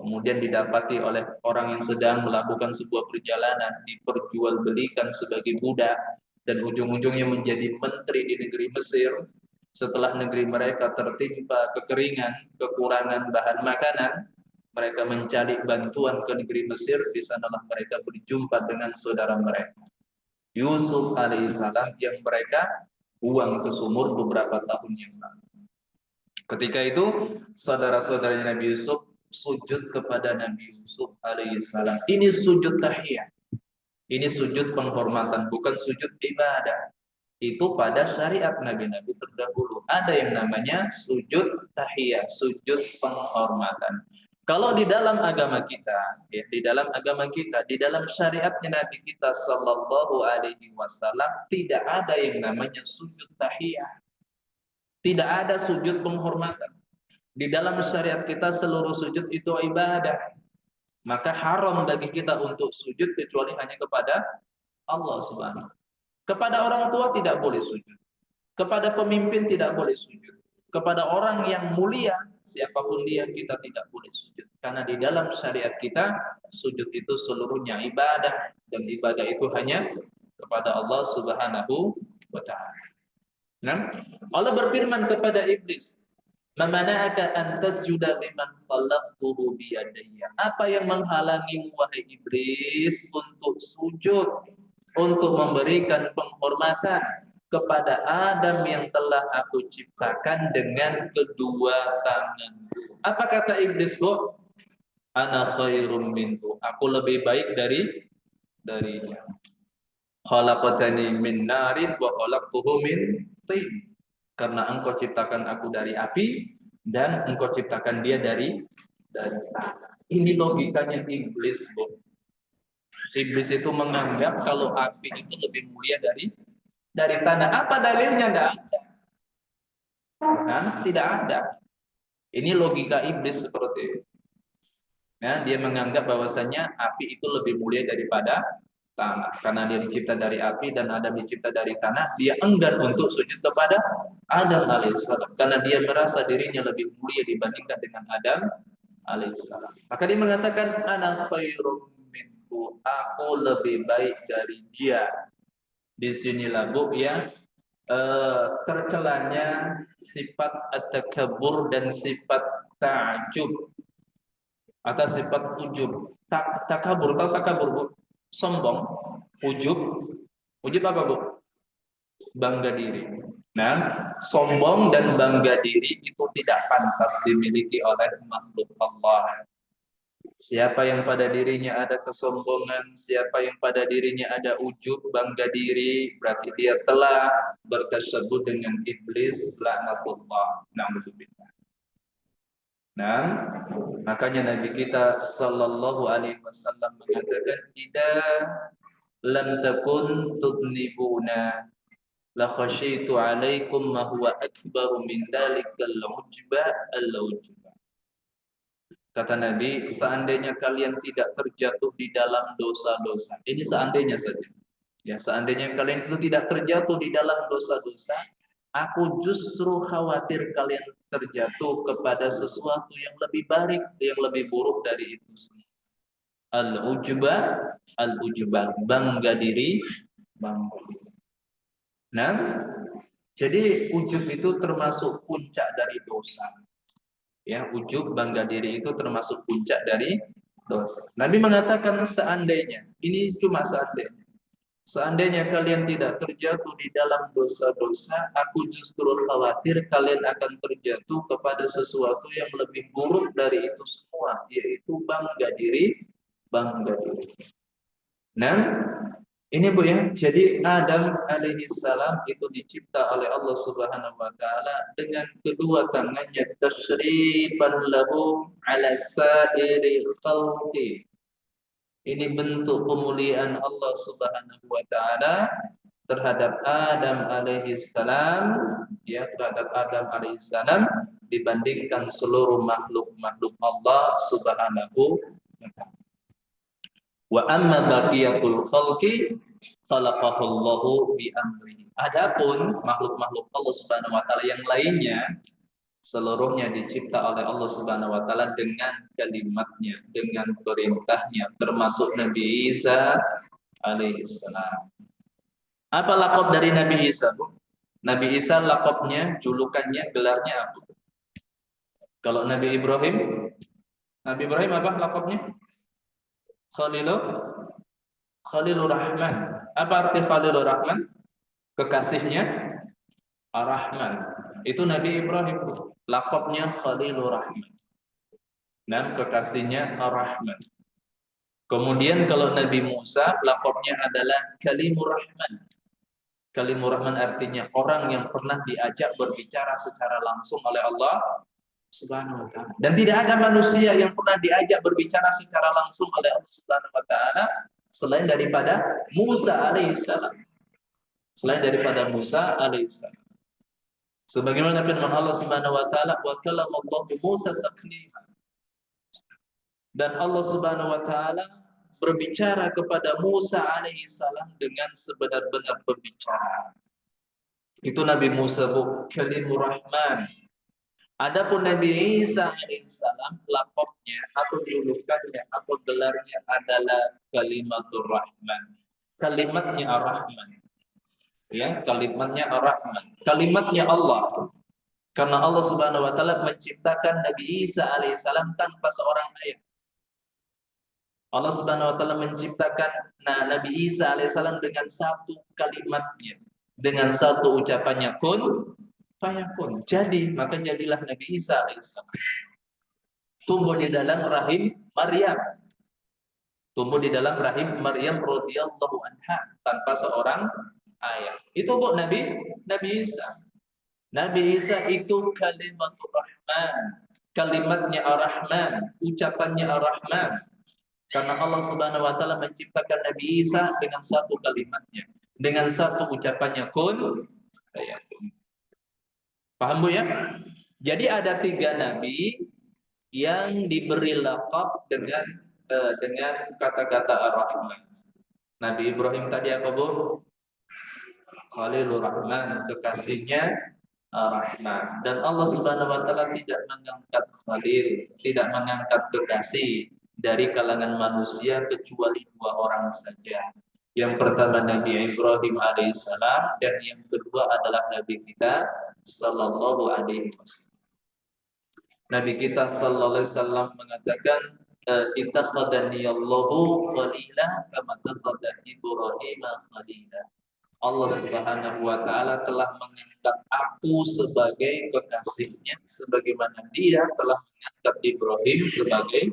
[SPEAKER 2] kemudian didapati oleh orang yang sedang melakukan sebuah perjalanan, diperjualbelikan sebagai budak, dan ujung-ujungnya menjadi menteri di negeri Mesir. Setelah negeri mereka tertimpa kekeringan, kekurangan bahan makanan, mereka mencari bantuan ke negeri Mesir. Di sanalah mereka berjumpa dengan saudara mereka, Yusuf alaihissalam, yang mereka buang ke sumur beberapa tahun yang lalu. Ketika itu, saudara-saudaranya Nabi Yusuf sujud kepada Nabi Yusuf alaihissalam. Ini sujud tahiyat. Ini sujud penghormatan, bukan sujud ibadah. Itu pada syariat nabi-nabi terdahulu. Ada yang namanya sujud tahiyat, sujud penghormatan. Kalau di dalam agama kita, ya, di dalam syariatnya Nabi kita Sallallahu Alaihi Wasallam, tidak ada yang namanya sujud tahiyat. Tidak ada sujud penghormatan. Di dalam syariat kita seluruh sujud itu ibadah. Maka haram bagi kita untuk sujud kecuali hanya kepada Allah Subhanahu. Kepada orang tua tidak boleh sujud. Kepada pemimpin tidak boleh sujud. Kepada orang yang mulia, siapapun dia, kita tidak boleh sujud. Karena di dalam syariat kita, sujud itu seluruhnya ibadah. Dan ibadah itu hanya kepada Allah Subhanahu wa ta'ala. Nah, Allah berfirman kepada iblis, "Mamana'aka an tasjuda liman khalaqtuhu biyadayya?" Apa yang menghalangi wahai iblis untuk sujud, untuk memberikan penghormatan kepada Adam yang telah aku ciptakan dengan kedua tangan? Apa kata iblis, Bu? Ana khairum minhu. Aku lebih baik darinya. Khalaqatani min narin wa khalaqtuhu min tin. Karena engkau ciptakan aku dari api dan engkau ciptakan dia dari tanah. Ini logikanya iblis, Bu. Iblis itu menganggap kalau api itu lebih mulia dari tanah. Apa dalilnya? Tidak ada. Nah, tidak ada. Ini logika iblis seperti itu. Nah, dia menganggap bahwasanya api itu lebih mulia daripada tanah. Karena dia dicipta dari api dan Adam dicipta dari tanah, dia enggan untuk sujud kepada Adam alaihissalam. Karena dia merasa dirinya lebih mulia dibandingkan dengan Adam alaihissalam. Maka dia mengatakan, ana khairum minhu, aku lebih baik dari dia. Di sinilah, Bu, ya, tercelanya sifat at-takabbur dan sifat ta'jub atau sifat ujub. Takabur, tahu takabur, Bu? Sombong, ujub. Ujub apa, Bu? Bangga diri. Nah, sombong dan bangga diri itu tidak pantas dimiliki oleh makhluk Allah. Siapa yang pada dirinya ada kesombongan, siapa yang pada dirinya ada ujub, bangga diri, berarti dia telah bertersebut dengan iblis, laknatullah. Na'udzubillah. Nah, makanya Nabi kita sallallahu alaihi wasallam mengatakan, "Idza lam takun tudnibuna la khasyitu alaikum ma huwa akbaru min dalikal ujba al-ujba." Kata Nabi, seandainya kalian tidak terjatuh di dalam dosa-dosa. Ini seandainya saja. Ya, seandainya kalian itu tidak terjatuh di dalam dosa-dosa, aku justru khawatir kalian terjatuh kepada sesuatu yang lebih baik, yang lebih buruk dari itu semua. Al-ujba, al-ujba, bangga diri, bangga diri. Nah, jadi ujub itu termasuk puncak dari dosa. Ya, ujub, bangga diri itu termasuk puncak dari dosa. Nabi mengatakan seandainya, ini cuma seandainya. Seandainya kalian tidak terjatuh di dalam dosa-dosa, aku justru khawatir kalian akan terjatuh kepada sesuatu yang lebih buruk dari itu semua, yaitu bangga diri, bangga diri. Nah, ini Bu ya, jadi Adam alaihi salam itu dicipta oleh Allah Subhanahu wa taala dengan kedua tangannya tasyrifan lahu ala sa'iri khalqi. Ini bentuk pemuliaan Allah Subhanahu wa taala terhadap Adam alaihi salam, ya, terhadap Adam alaihi salam dibandingkan seluruh makhluk-makhluk Allah Subhanahu wa taala. Wa amma baqiyatul khalqi khalaqahu Allahu bi amri. Adapun makhluk-makhluk Allah Subhanahu wa taala yang lainnya seluruhnya dicipta oleh Allah Subhanahu wa taala dengan kalimatnya, dengan perintahnya, termasuk Nabi Isa alaihi salam. Apa lakop dari Nabi Isa, Bu? Nabi Isa lakopnya, julukannya, gelarnya apa? Kalau Nabi Ibrahim, Nabi Ibrahim apa lakopnya? Khalilur Rahman. Apa arti Khalilur Rahman? Kekasihnya Ar-Rahman. Itu Nabi Ibrahim. Lakopnya Khalilur Rahman. Dan kekasihnya Ar-Rahman. Kemudian kalau Nabi Musa, lakopnya adalah Kalimur Rahman. Kalimur Rahman artinya orang yang pernah diajak berbicara secara langsung oleh Allah Subhanahu wa taala. Dan tidak ada manusia yang pernah diajak berbicara secara langsung oleh Allah Subhanahu wa taala selain daripada Musa alaihissalam. Selain daripada Musa alaihissalam. Sebagaimana firman Allah Subhanahu wa taala, "Wa kallamallahu Musa taklima." Dan Allah Subhanahu wa taala berbicara kepada Musa alaihissalam dengan sebenar-benar berbicara. Itu Nabi Musa, Bu, Kalimur Rahman. Adapun Nabi Isa alaihissalam, lakopnya atau julukannya atau gelarnya adalah Kalimatur Rahman. Kalimatnya Ar-Rahman. Ya, kalimatnya Ar-Rahman. Kalimatnya Allah. Karena Allah Subhanahu wa taala menciptakan Nabi Isa alaihissalam tanpa seorang ayah. Allah Subhanahu wa taala menciptakan Nabi Isa alaihissalam dengan satu kalimatnya, dengan satu ucapannya kun fayakun. Jadi, maka jadilah Nabi Isa alaihissalam. Tumbuh di dalam rahim Maryam. Tumbuh di dalam rahim Maryam radhiyallahu anha tanpa seorang ayah. Itu Bu Nabi Isa. Nabi Isa itu kalimatur Rahman. Kalimatnya Ar-Rahman, ucapannya Ar-Rahman. Karena Allah Subhanahu wa taala menciptakan Nabi Isa dengan satu kalimatnya, dengan satu ucapannya kun fayakun. Paham Bu ya? Jadi ada 3 nabi yang diberi laqab dengan kata-kata Ar-Rahman. Nabi Ibrahim tadi apa, Bu? Khalilur Rahman, kekasihnya Ar-Rahman. Dan Allah Subhanahu wa taala tidak mengangkat khalil, tidak mengangkat kekasih dari kalangan manusia kecuali 2 orang saja. Yang pertama Nabi Ibrahim alaihissalam dan yang kedua adalah Nabi kita sallallahu alaihi wasallam. Nabi kita sallallahu alaihi wasallam mengatakan, ittakhadani Allahu khalila kama takhadha Ibrahim khalila. Allah Subhanahu wa taala telah mengangkat aku sebagai kekasihnya sebagaimana dia telah mengangkat Ibrahim sebagai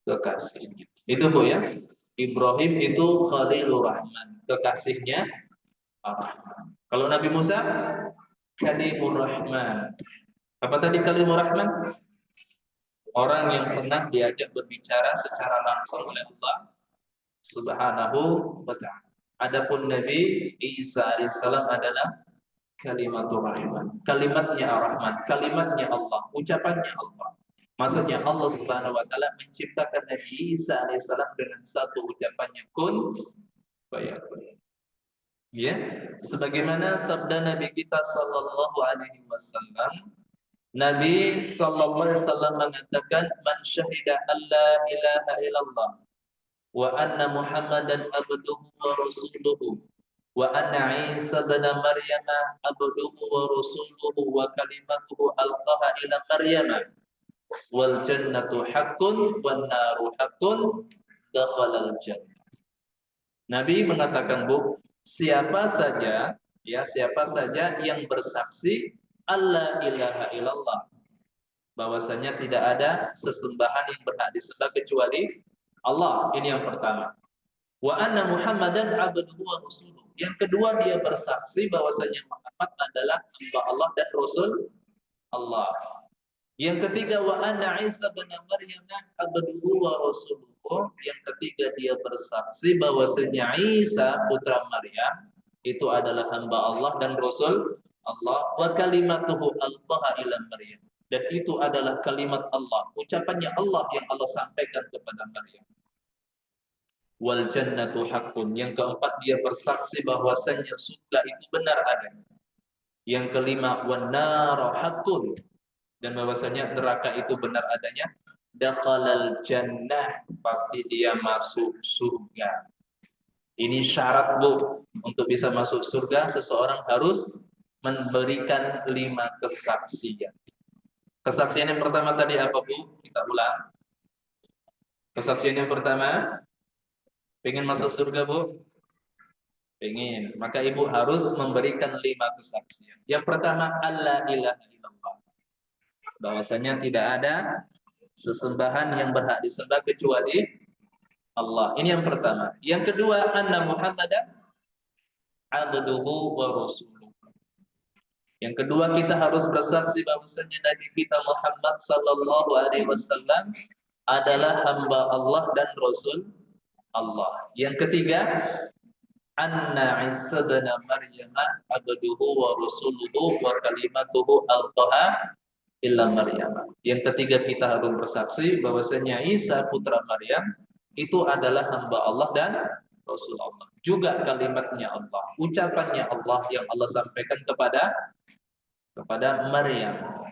[SPEAKER 2] kekasihnya. Itu Bu ya. Ibrahim itu Khalilur Rahman, kekasihnya Ar-Rahman. Kalau Nabi Musa Kalimur Rahman. Apa tadi Kalimur Rahman? Orang yang pernah diajak berbicara secara langsung oleh Allah Subhanahu wa taala. Adapun Nabi Isa alaihissalam adalah kalimatur rahman. Kalimatnya Ar-Rahman, kalimatnya Allah, ucapannya Allah. Maksudnya Allah Subhanahu wa taala menciptakan Nabi Isa alaihissalam dengan satu ucapannya kun fayakun. Ya, sebagaimana sabda Nabi kita sallallahu alaihi wasallam, Nabi sallallahu alaihi wasallam mengatakan man syahida alla ilaha illallah wa anna Muhammadan abduhu wa rasuluhu wa anna Isa bin Maryam abduhu wa rasuluhu wa kalimatuhu alqaha ila Maryam wal jannatu haqqun wan naru haqqun dakhalal jannah. Nabi mengatakan Bu, siapa saja yang bersaksi alla ilaha illallah, bahwasanya tidak ada sesembahan yang berhak disembah kecuali Allah. Ini yang pertama. Wa anna Muhammadan abduhu wa rasuluh. Yang kedua, dia bersaksi bahwasanya Muhammad adalah hamba Allah dan rasul Allah. Yang ketiga, wa anna Isa bin Maryam abduhu wa rasuluh. Yang ketiga, dia bersaksi bahwasanya Isa putra Maryam itu adalah hamba Allah dan rasul Allah, wa kalimatuhu alqaha ila Maryam. Dan itu adalah kalimat Allah, ucapannya Allah yang Allah sampaikan kepada Maryam. Wal jannatu haqqun. Yang keempat, dia bersaksi bahwasanya surga itu benar adanya. Yang kelima, wan naru haqqun. Dan bahwasanya neraka itu benar adanya. Dakhalal jannah, pasti dia masuk surga. Ini syarat Bu, untuk bisa masuk surga seseorang harus memberikan 5 kesaksian. Kesaksian yang pertama tadi apa Bu? Kita ulang. Kesaksian yang pertama, pengen masuk surga Bu? Pengen. Maka Ibu harus memberikan 5 kesaksian. Yang pertama, alla ilaha illallah. Bahwasanya tidak ada sesembahan yang berhak disembah kecuali Allah. Ini yang pertama. Yang kedua, anna Muhammadan abduhu wa rasuluh. Yang kedua, kita harus bersaksi bahwasanya Nabi kita Muhammad sallallahu alaihi wasallam adalah hamba Allah dan rasul Allah. Yang ketiga, anna Isa bin Maryam abduhu wa rasuluhu wa kalimatuhu alqaha illa Maryam. Yang ketiga, kita harus bersaksi bahwasanya Isa putra Maryam itu adalah hamba Allah dan rasul Allah. Juga kalimatnya Allah, ucapannya Allah yang Allah sampaikan kepada Maryam.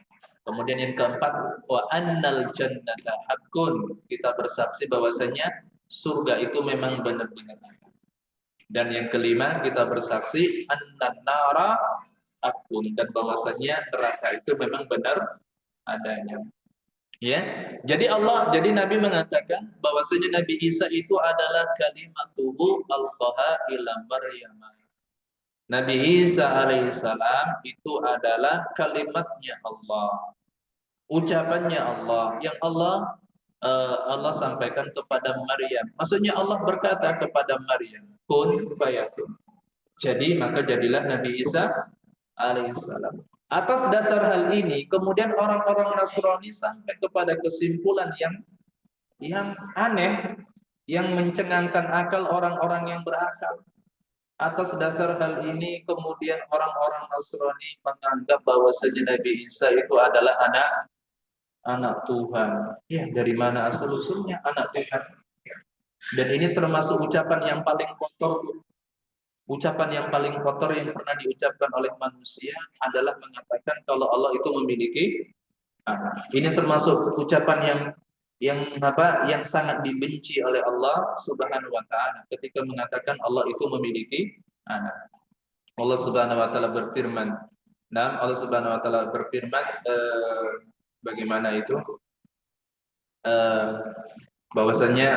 [SPEAKER 2] Kemudian yang keempat, wa annal jannata haqqun. Kita bersaksi bahwasanya surga itu memang benar-benar ada. Dan yang kelima, kita bersaksi annan nara haqqun, dan bahwasanya neraka itu memang benar adanya. Ya. Jadi Nabi mengatakan bahwasanya Nabi Isa itu adalah kalimatuhu alqaha ila Maryam. Nabi Isa alaihissalam itu adalah kalimatnya Allah, ucapannya Allah yang Allah sampaikan kepada Maryam. Maksudnya Allah berkata kepada Maryam, kun fayakun. Jadi maka jadilah Nabi Isa alaihissalam. Atas dasar hal ini, kemudian orang-orang Nasrani sampai kepada kesimpulan yang aneh, yang mencengangkan akal orang-orang yang berakal. Atas dasar hal ini, kemudian orang-orang Nasrani menganggap bahwasanya Nabi Isa itu adalah anak Tuhan. Ya, dari mana asal-usulnya anak Tuhan? Dan ini termasuk ucapan yang paling kotor. Ucapan yang paling kotor yang pernah diucapkan oleh manusia adalah mengatakan kalau Allah itu memiliki anak. Ini termasuk ucapan yang sangat dibenci oleh Allah Subhanahu wa taala ketika mengatakan Allah itu memiliki anak. Allah Subhanahu wa taala berfirman, Allah Subhanahu wa taala berfirman bagaimana itu? Bahwasanya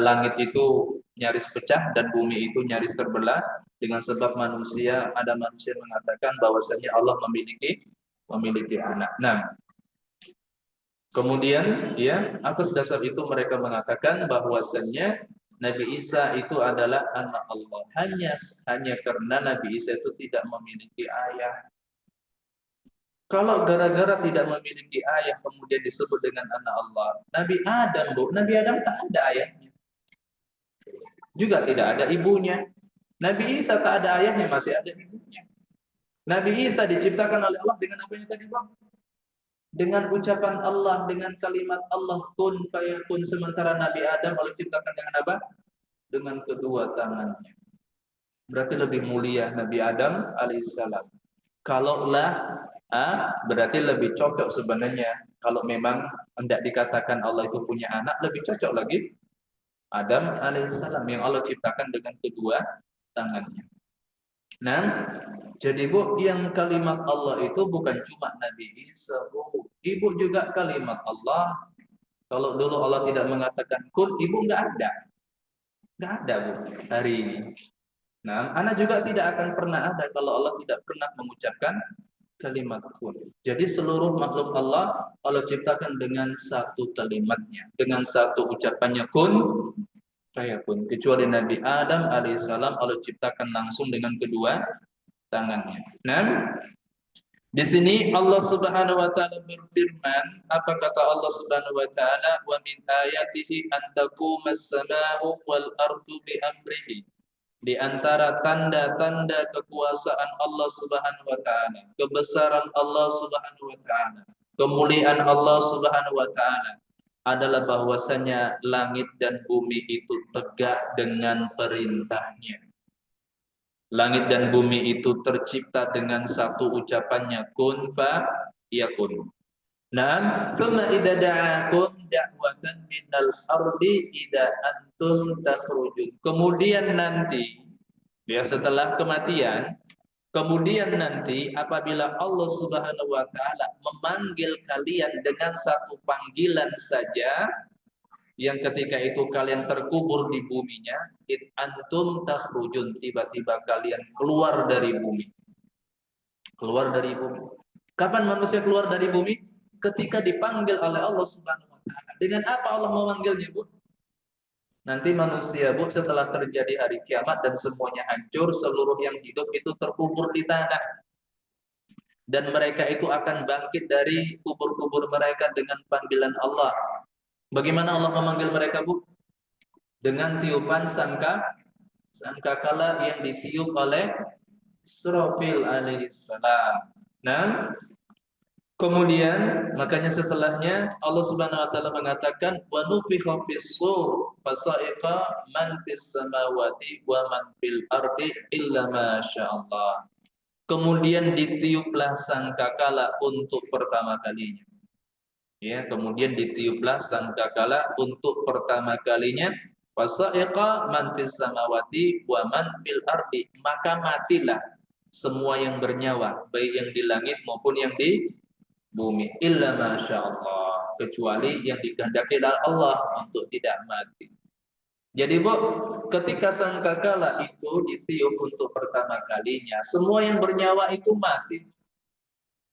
[SPEAKER 2] langit itu nyaris pecah dan bumi itu nyaris terbelah Dengan sebab manusia, ada manusia mengatakan bahwasanya Allah memiliki anak. Nah, kemudian ya atas dasar itu mereka mengatakan bahwasanya Nabi Isa itu adalah anak Allah. Hanya karena Nabi Isa itu tidak memiliki ayah. Kalau gara-gara tidak memiliki ayah kemudian disebut dengan anak Allah. Nabi Adam, Bu, Nabi Adam tak ada ayahnya. Juga tidak ada ibunya. Nabi Isa tak ada ayahnya, masih ada ibunya. Nabi Isa diciptakan oleh Allah dengan apa yang tadi, Bang? Dengan ucapan Allah, dengan kalimat Allah kun fayakun. Sementara Nabi Adam Allah ciptakan dengan apa? Dengan kedua tangannya. Berarti lebih mulia Nabi Adam alaihissalam. Kalaulah berarti lebih cocok sebenarnya kalau memang hendak dikatakan Allah itu punya anak, lebih cocok lagi Adam alaihissalam yang Allah ciptakan dengan kedua tangannya. Nah, jadi Bu, yang kalimat Allah itu bukan cuma Nabi Isa, Bu. Ibu juga kalimat Allah. Kalau dulu Allah tidak mengatakan kun, ibu nggak ada. Nggak ada, Bu, hari ini. Nah, anak juga tidak akan pernah ada kalau Allah tidak pernah mengucapkan kalimat kun. Jadi seluruh makhluk Allah ciptakan dengan satu kalimatnya, dengan satu ucapannya kun fayakun. Kecuali Nabi Adam alaihissalam Allah ciptakan langsung dengan kedua tangannya. Nah, di sini Allah Subhanahu wa taala berfirman, apa kata Allah Subhanahu wa taala, "Wa min ayatihi an taqumas samaa'u wal ardu bi amrihi." Di antara tanda-tanda kekuasaan Allah Subhanahu wa taala, kebesaran Allah Subhanahu wa taala, kemuliaan Allah Subhanahu wa taala adalah bahwasanya langit dan bumi itu tegak dengan perintahnya. Langit dan bumi itu tercipta dengan satu ucapannya kun fa yakun. Nah, thumma idza da'akum da'watan minal ardi idza antum takhrujun. Kemudian nanti ya setelah kematian, kemudian nanti apabila Allah Subhanahu wa taala memanggil kalian dengan satu panggilan saja, yang ketika itu kalian terkubur di buminya, it antum takhrujun, tiba-tiba kalian keluar dari bumi. Keluar dari bumi. Kapan manusia keluar dari bumi? Ketika dipanggil oleh Allah Subhanahu wa taala. Dengan apa Allah memanggilnya, Bu? Nanti manusia, Bu, setelah terjadi hari kiamat dan semuanya hancur, seluruh yang hidup itu terkubur di tanah. Dan mereka itu akan bangkit dari kubur-kubur mereka dengan panggilan Allah. Bagaimana Allah memanggil mereka, Bu? Dengan tiupan sangkakala yang ditiup oleh Israfil alaihissalam. Nah, kemudian makanya setelahnya Allah Subhanahu wa taala mengatakan wa nufikha fis-sur fasaiqa man fis samawati wa man fil ardi illa ma syaallah. Kemudian ditiuplah sangkakala untuk pertama kalinya. Ya, kemudian ditiuplah sangkakala untuk pertama kalinya, fasaiqa man fis samawati wa man fil ardi, maka matilah semua yang bernyawa, baik yang di langit maupun yang di bumi, illa masyaallah, kecuali yang dikehendaki oleh Allah untuk tidak mati. Jadi, Bu, ketika sangkakala itu ditiup untuk pertama kalinya, semua yang bernyawa itu mati.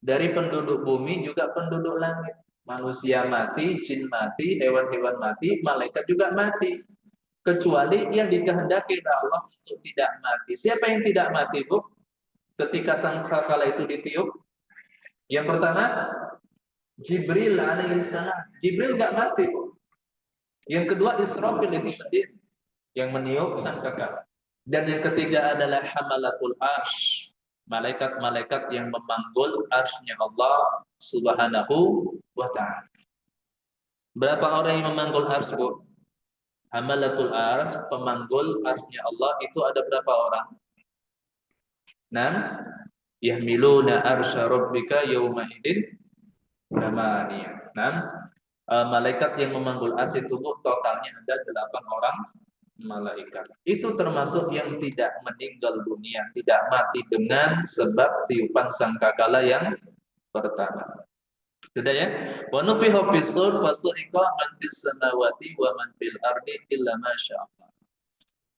[SPEAKER 2] Dari penduduk bumi juga penduduk langit. Manusia mati, jin mati, hewan-hewan mati, malaikat juga mati. Kecuali yang dikehendaki oleh Allah untuk tidak mati. Siapa yang tidak mati, Bu? Ketika sangkakala itu ditiup, yang pertama Jibril alaihissalam. Jibril nggak mati, Bu. Yang kedua Israfil itu sendiri yang meniup sangkakala. Dan yang ketiga adalah hamalatul arsy, malaikat-malaikat yang memanggul arsy-Nya Allah Subhanahu wa ta'ala. Berapa orang yang memanggul arsy, Bu? Hamalatul arsy, pemanggul arsy-Nya Allah itu ada berapa orang? 6. Yahmiluna arsya rabbika yawma idin thamaniyah. 6. Malaikat yang memanggul arsy itu, Bu, totalnya ada 8 orang malaikat. Itu termasuk yang tidak meninggal dunia, tidak mati dengan sebab tiupan sangkakala yang pertama. Sudah ya? Wa nufiha fis-sur fasu'iqa man fis samawati wa man fil ardi illa masyaallah.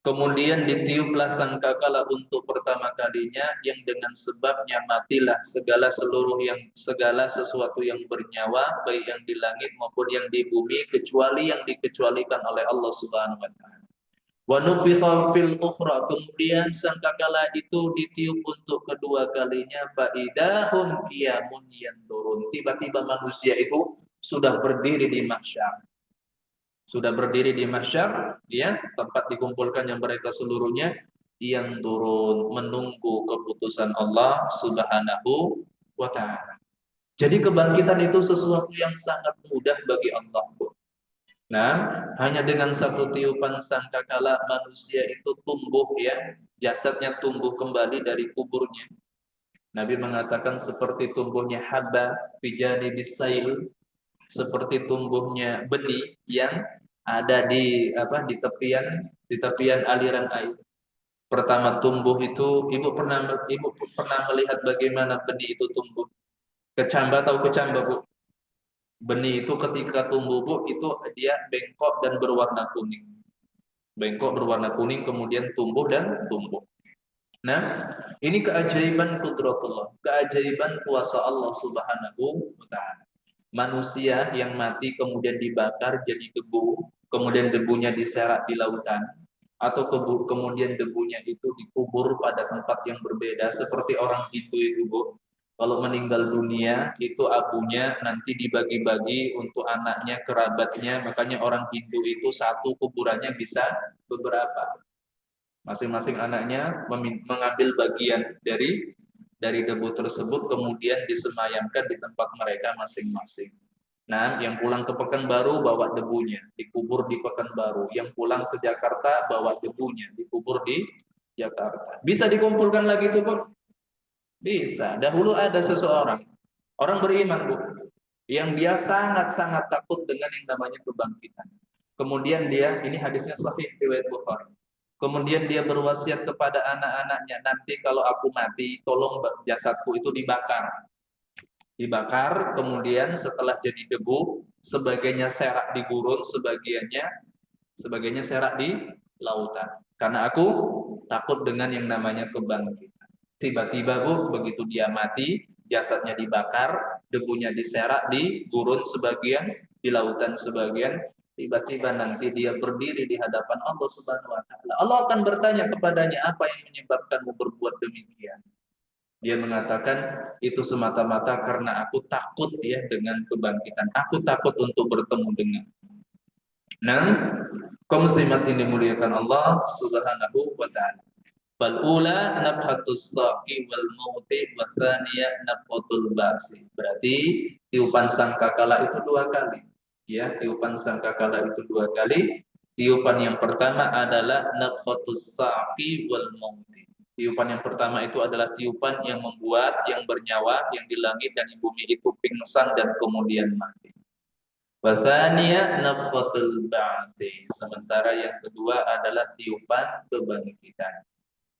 [SPEAKER 2] Kemudian ditiuplah sangkakala untuk pertama kalinya, yang dengan sebabnya matilah segala sesuatu yang bernyawa, baik yang di langit maupun yang di bumi, kecuali yang dikecualikan oleh Allah Subhanahu wa taala. Wa nufikha fil ukhra, kemudian sangkakala itu ditiup untuk kedua kalinya, fa idahum qiyamun yanzurun. Tiba-tiba manusia itu sudah berdiri di mahsyar. Sudah berdiri di mahsyar, ya, tempat dikumpulkannya mereka seluruhnya, yang turun menunggu keputusan Allah Subhanahu wa taala. Jadi kebangkitan itu sesuatu yang sangat mudah bagi Allah. Nah, hanya dengan satu tiupan sangkakala manusia itu tumbuh, ya, jasadnya tumbuh kembali dari kuburnya. Nabi mengatakan seperti tumbuhnya habba fijani bisail, seperti tumbuhnya benih yang ada di tepian aliran air. Pertama tumbuh itu, ibu pernah melihat bagaimana benih itu tumbuh? Kecamba, tahu kecamba, Bu? Benih itu ketika tumbuh, Bu, itu dia bengkok dan berwarna kuning. Bengkok berwarna kuning, kemudian tumbuh dan tumbuh. Nah, ini keajaiban kudratullah, keajaiban kuasa Allah Subhanahu wa taala. Manusia yang mati kemudian dibakar jadi debu, kemudian debunya diserak di lautan, atau kemudian debunya itu dikubur pada tempat yang berbeda, seperti orang Hindu itu, Bu. Kalau meninggal dunia itu abunya nanti dibagi-bagi untuk anaknya, kerabatnya. Makanya orang Hindu itu satu kuburannya bisa beberapa. Masing-masing anaknya mengambil bagian dari debu tersebut, kemudian disemayamkan di tempat mereka masing-masing. Nah, yang pulang ke Pekanbaru bawa debunya, dikubur di Pekanbaru. Yang pulang ke Jakarta bawa debunya, dikubur di Jakarta. Bisa dikumpulkan lagi tuh, Bu? Bisa. Dahulu ada seseorang, orang beriman, Bu, yang dia sangat-sangat takut dengan yang namanya kebangkitan. Kemudian dia, ini hadisnya sahih riwayat Bukhari. Kemudian dia berwasiat kepada anak-anaknya, nanti kalau aku mati, tolong jasadku itu dibakar. Dibakar, kemudian setelah jadi debu, sebagiannya serak di gurun, sebagiannya serak di lautan. Karena aku takut dengan yang namanya kebangkitan. Tiba-tiba, Bu, begitu dia mati, jasadnya dibakar, debunya diserak di gurun sebagian, di lautan sebagian, tiba-tiba nanti dia berdiri di hadapan Allah Subhanahu wa taala. Allah akan bertanya kepadanya, apa yang menyebabkanmu berbuat demikian? Dia mengatakan itu semata-mata karena aku takut, ya, dengan kebangkitan. Aku takut untuk bertemu dengan. Nah, kaum muslimat ini dimuliakan Allah Subhanahu wa taala. Bal ula nafhatus saqi wal mauti wa thaniya nafhatul basi. Berarti tiupan sangkakala itu dua kali. Ya, tiupan sangkakala itu dua kali. Tiupan yang pertama adalah nafhatus saqi wal mauti. Tiupan yang pertama itu adalah tiupan yang membuat yang bernyawa, yang di langit dan di bumi itu pingsan dan kemudian mati. Wasania nafkhatul ba'ti. Sementara yang kedua adalah tiupan kebangkitan.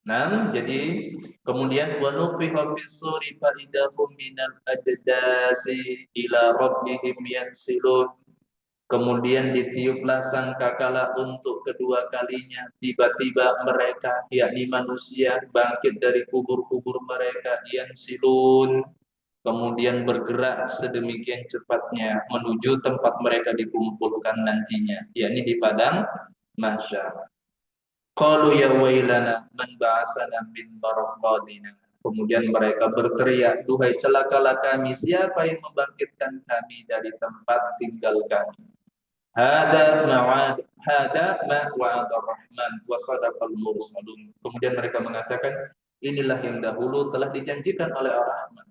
[SPEAKER 2] Nah, jadi kemudian wa nufiha fis-suri fa idahum minal ajdasi ila rabbihim yansilun. Kemudian ditiuplah sangkakala untuk kedua kalinya, tiba-tiba mereka, yakni manusia, bangkit dari kubur-kubur mereka, yansilun, kemudian bergerak sedemikian cepatnya menuju tempat mereka dikumpulkan nantinya, yakni di padang mahsyar. Qalu ya wailana man ba'asana min marqadina. Kemudian mereka berteriak, duhai celakalah kami, siapa yang membangkitkan kami dari tempat tinggal kami? Hada ma wa'ada rahman wa sadaqal mursalun. Kemudian mereka mengatakan, inilah yang dahulu telah dijanjikan oleh Ar-Rahman.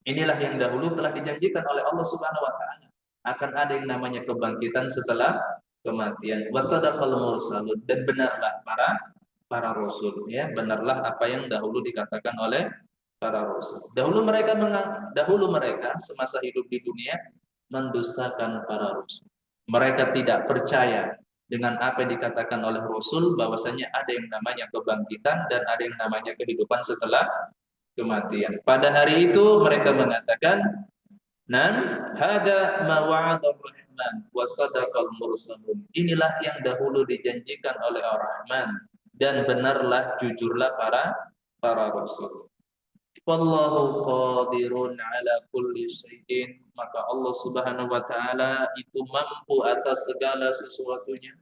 [SPEAKER 2] Inilah yang dahulu telah dijanjikan oleh Allah Subhanahu wa taala. Akan ada yang namanya kebangkitan setelah kematian. Wa sadaqal mursalun, dan benarlah para rasul, ya, benarlah apa yang dahulu dikatakan oleh para rasul. Dahulu mereka semasa hidup di dunia mendustakan para rasul. Mereka tidak percaya dengan apa yang dikatakan oleh Rasul, bahwasanya ada yang namanya kebangkitan dan ada yang namanya kehidupan setelah kematian. Pada hari itu mereka mengatakan, "Nan hada ma wa'ada Rahman wa sadaqal mursalun. Inilah yang dahulu dijanjikan oleh Ar-Rahman dan benarlah jujurlah para rasul. Wallahu qadirun ala kulli syai'in, maka Allah Subhanahu wa taala itu mampu atas segala sesuatunya.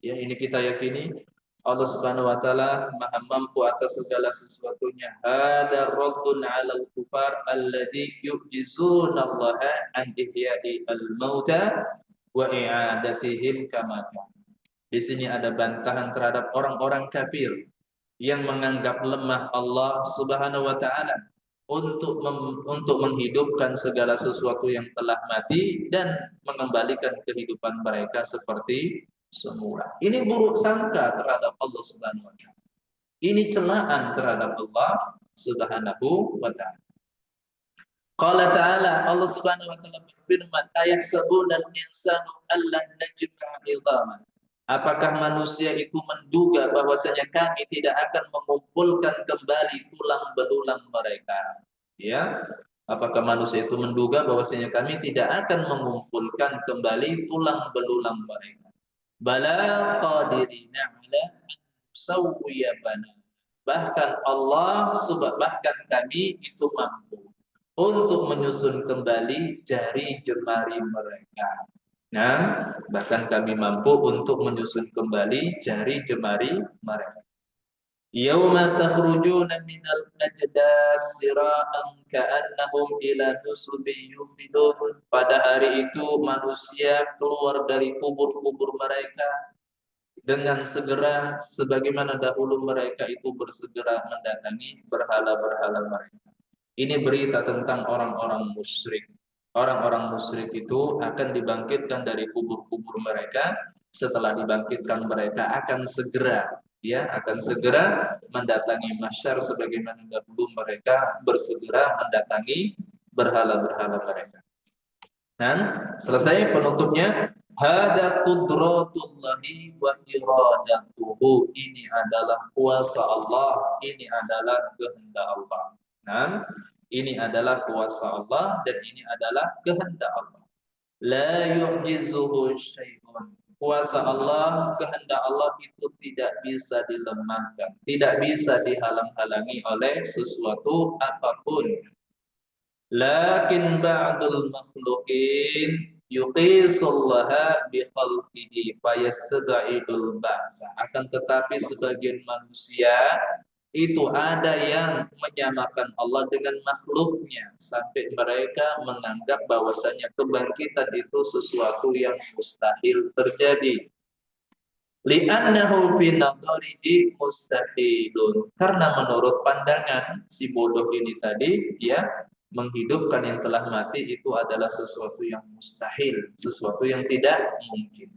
[SPEAKER 2] Ya, ini kita yakini Allah Subhanahu wa taala Maha mampu atas segala sesuatunya. Hada raddun 'alal kufar alladzi yu'jizuna Allah an ihya'i al-mauta wa i'adatihim kama kan. Di sini ada bantahan terhadap orang-orang kafir yang menganggap lemah Allah Subhanahu wa taala untuk menghidupkan segala sesuatu yang telah mati dan mengembalikan kehidupan mereka seperti semula. Ini buruk sangka terhadap Allah Subhanahu wa taala. Ini celaan terhadap Allah Subhanahu wa taala. Qala ta'ala, Allah Subhanahu wa taala berfirman, ayahsabuna al-insanu allan najma'a 'idhaman. Apakah manusia itu menduga bahwasanya kami tidak akan mengumpulkan kembali tulang belulang mereka? Ya, apakah manusia itu menduga bahwasanya kami tidak akan mengumpulkan kembali tulang belulang mereka? Bala qadirina 'ala sawwiya bana. Bahkan kami itu mampu untuk menyusun kembali jari jemari mereka. Nah, bahkan kami mampu untuk menyusun kembali jari jemari mereka. Yauma takhrujuna minal ajdas sira'an ka'annahum ila nusubin yufidun. Pada hari itu manusia keluar dari kubur-kubur mereka dengan segera sebagaimana dahulu mereka itu bersegera mendatangi berhala-berhala mereka. Ini berita tentang orang-orang musyrik. Orang-orang musyrik itu akan dibangkitkan dari kubur-kubur mereka. Setelah dibangkitkan mereka akan segera mendatangi mahsyar sebagaimana dahulu mereka bersegera mendatangi berhala-berhala mereka. Dan selesai penutupnya, hada qudratullahi wa iradatuhu. Ini adalah kuasa Allah, ini adalah kehendak Allah. Nah, ini adalah kuasa Allah dan ini adalah kehendak Allah. La yu'jizuhu syai'un. Kuasa Allah, kehendak Allah itu tidak bisa dilemahkan, tidak bisa dihalang-halangi oleh sesuatu apapun. Lakin ba'dul makhluqin yuqisullaha bi khalqihi fayastad'idul ba'sa. Akan tetapi sebagian manusia itu ada yang menyamakan Allah dengan makhluknya sampai mereka menganggap bahwasanya kebangkitan itu sesuatu yang mustahil terjadi. Li'annahu fi nadharihi mustahilun. Karena menurut pandangan si bodoh ini tadi, ya, menghidupkan yang telah mati itu adalah sesuatu yang mustahil, sesuatu yang tidak mungkin.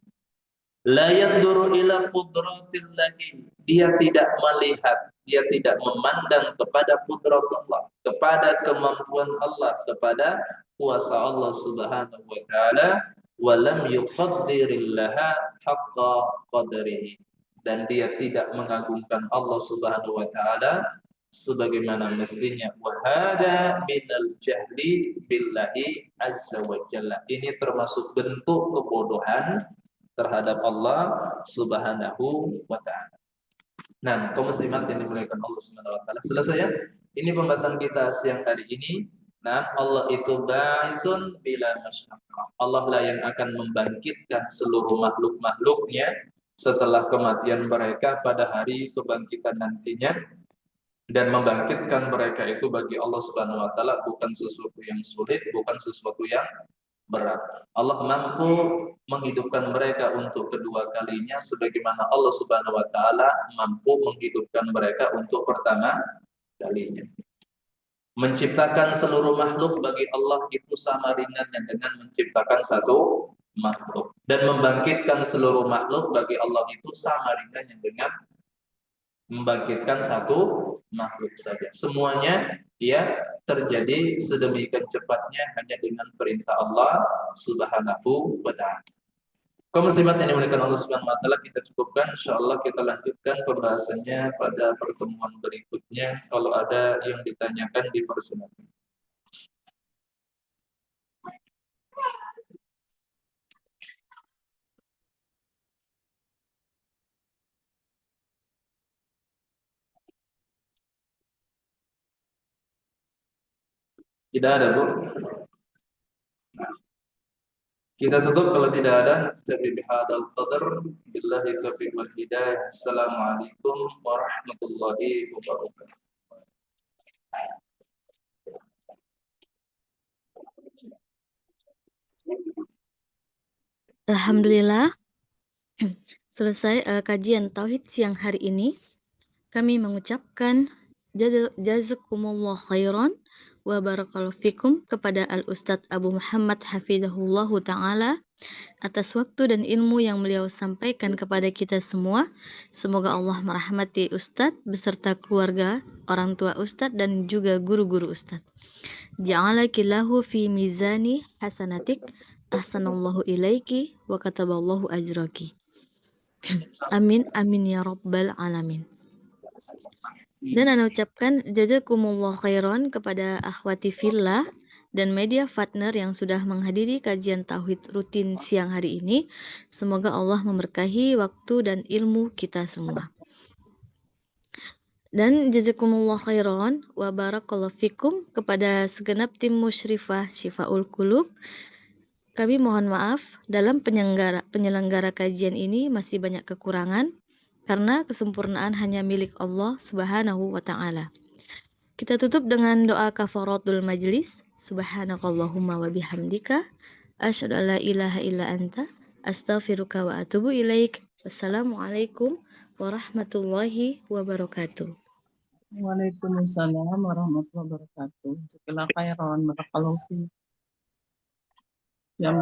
[SPEAKER 2] La yanduru ila qudratillahi. Dia tidak melihat, dia tidak memandang kepada qudrat Allah, kepada kemampuan Allah, kepada kuasa Allah Subhanahu wa taala, wa lam yuqaddirillaha haqqa qadrihi. Dan dia tidak mengagungkan Allah Subhanahu wa taala sebagaimana mestinya. Wa hada minal jahli billahi azza wa jalla. Ini termasuk bentuk kebodohan terhadap Allah Subhanahu wa taala. Nah, kaum muslimat yang dimuliakan Allah Subhanahu wa taala. Selesai ya? Ini pembahasan kita siang hari ini. Nah, Allah itu ba'itsun bila masyaqqah. Allah lah yang akan membangkitkan seluruh makhluk-makhluknya setelah kematian mereka pada hari kebangkitan nantinya, dan membangkitkan mereka itu bagi Allah Subhanahu wa taala bukan sesuatu yang sulit, bukan sesuatu yang berat. Allah mampu menghidupkan mereka untuk kedua kalinya sebagaimana Allah Subhanahu wa taala mampu menghidupkan mereka untuk pertama kalinya. Menciptakan seluruh makhluk bagi Allah itu sama ringannya dengan menciptakan satu makhluk, dan membangkitkan seluruh makhluk bagi Allah itu sama ringannya dengan membangkitkan satu makhluk saja. Semuanya ya terjadi sedemikian cepatnya hanya dengan perintah Allah Subhanahu wa taala. Kaum muslimat yang dimuliakan Allah Subhanahu wa taala, kita cukupkan, insyaallah kita lanjutkan pembahasannya pada pertemuan berikutnya. Kalau ada yang ditanyakan dipersilakan. Tidak ada, Bu. Kita tutup kalau tidak ada. Nastafi bihadzal qadar. Billahi taufiq wal hidayah. Assalamualaikum warahmatullahi wabarakatuh.
[SPEAKER 3] Alhamdulillah, selesai kajian Tauhid siang hari ini. Kami mengucapkan jazakumullah khairan wa barakallahu fikum kepada Al-Ustadz Abu Muhammad Hafizahullahu Ta'ala atas waktu dan ilmu yang beliau sampaikan kepada kita semua. Semoga Allah merahmati Ustadz beserta keluarga, orang tua Ustadz dan juga guru-guru Ustadz. Ja'alakillahu fi mizani hasanatik ahsanallahu ilaiki wa kataballahu ajraki. Amin amin ya rabbal alamin. Dan ana ucapkan jazakumullah khairan kepada akhwati fillah dan media partner yang sudah menghadiri kajian tauhid rutin siang hari ini. Semoga Allah memberkahi waktu dan ilmu kita semua. Dan jazakumullah khairan wa barakallahu fikum kepada segenap tim musyrifah Syifaul Qulub. Kami mohon maaf dalam penyelenggara kajian ini masih banyak kekurangan karena kesempurnaan hanya milik Allah Subhanahu wa taala. Kita tutup dengan doa kafaratul majlis. Subhanakallahumma wa bihamdika asyhadu an la ilaha illa anta astaghfiruka wa atubu ilaik. Wassalamualaikum warahmatullahi wabarakatuh.
[SPEAKER 4] Waalaikumsalam warahmatullahi wabarakatuh. Jazakallahu khairan, barakallahu fiik. Ya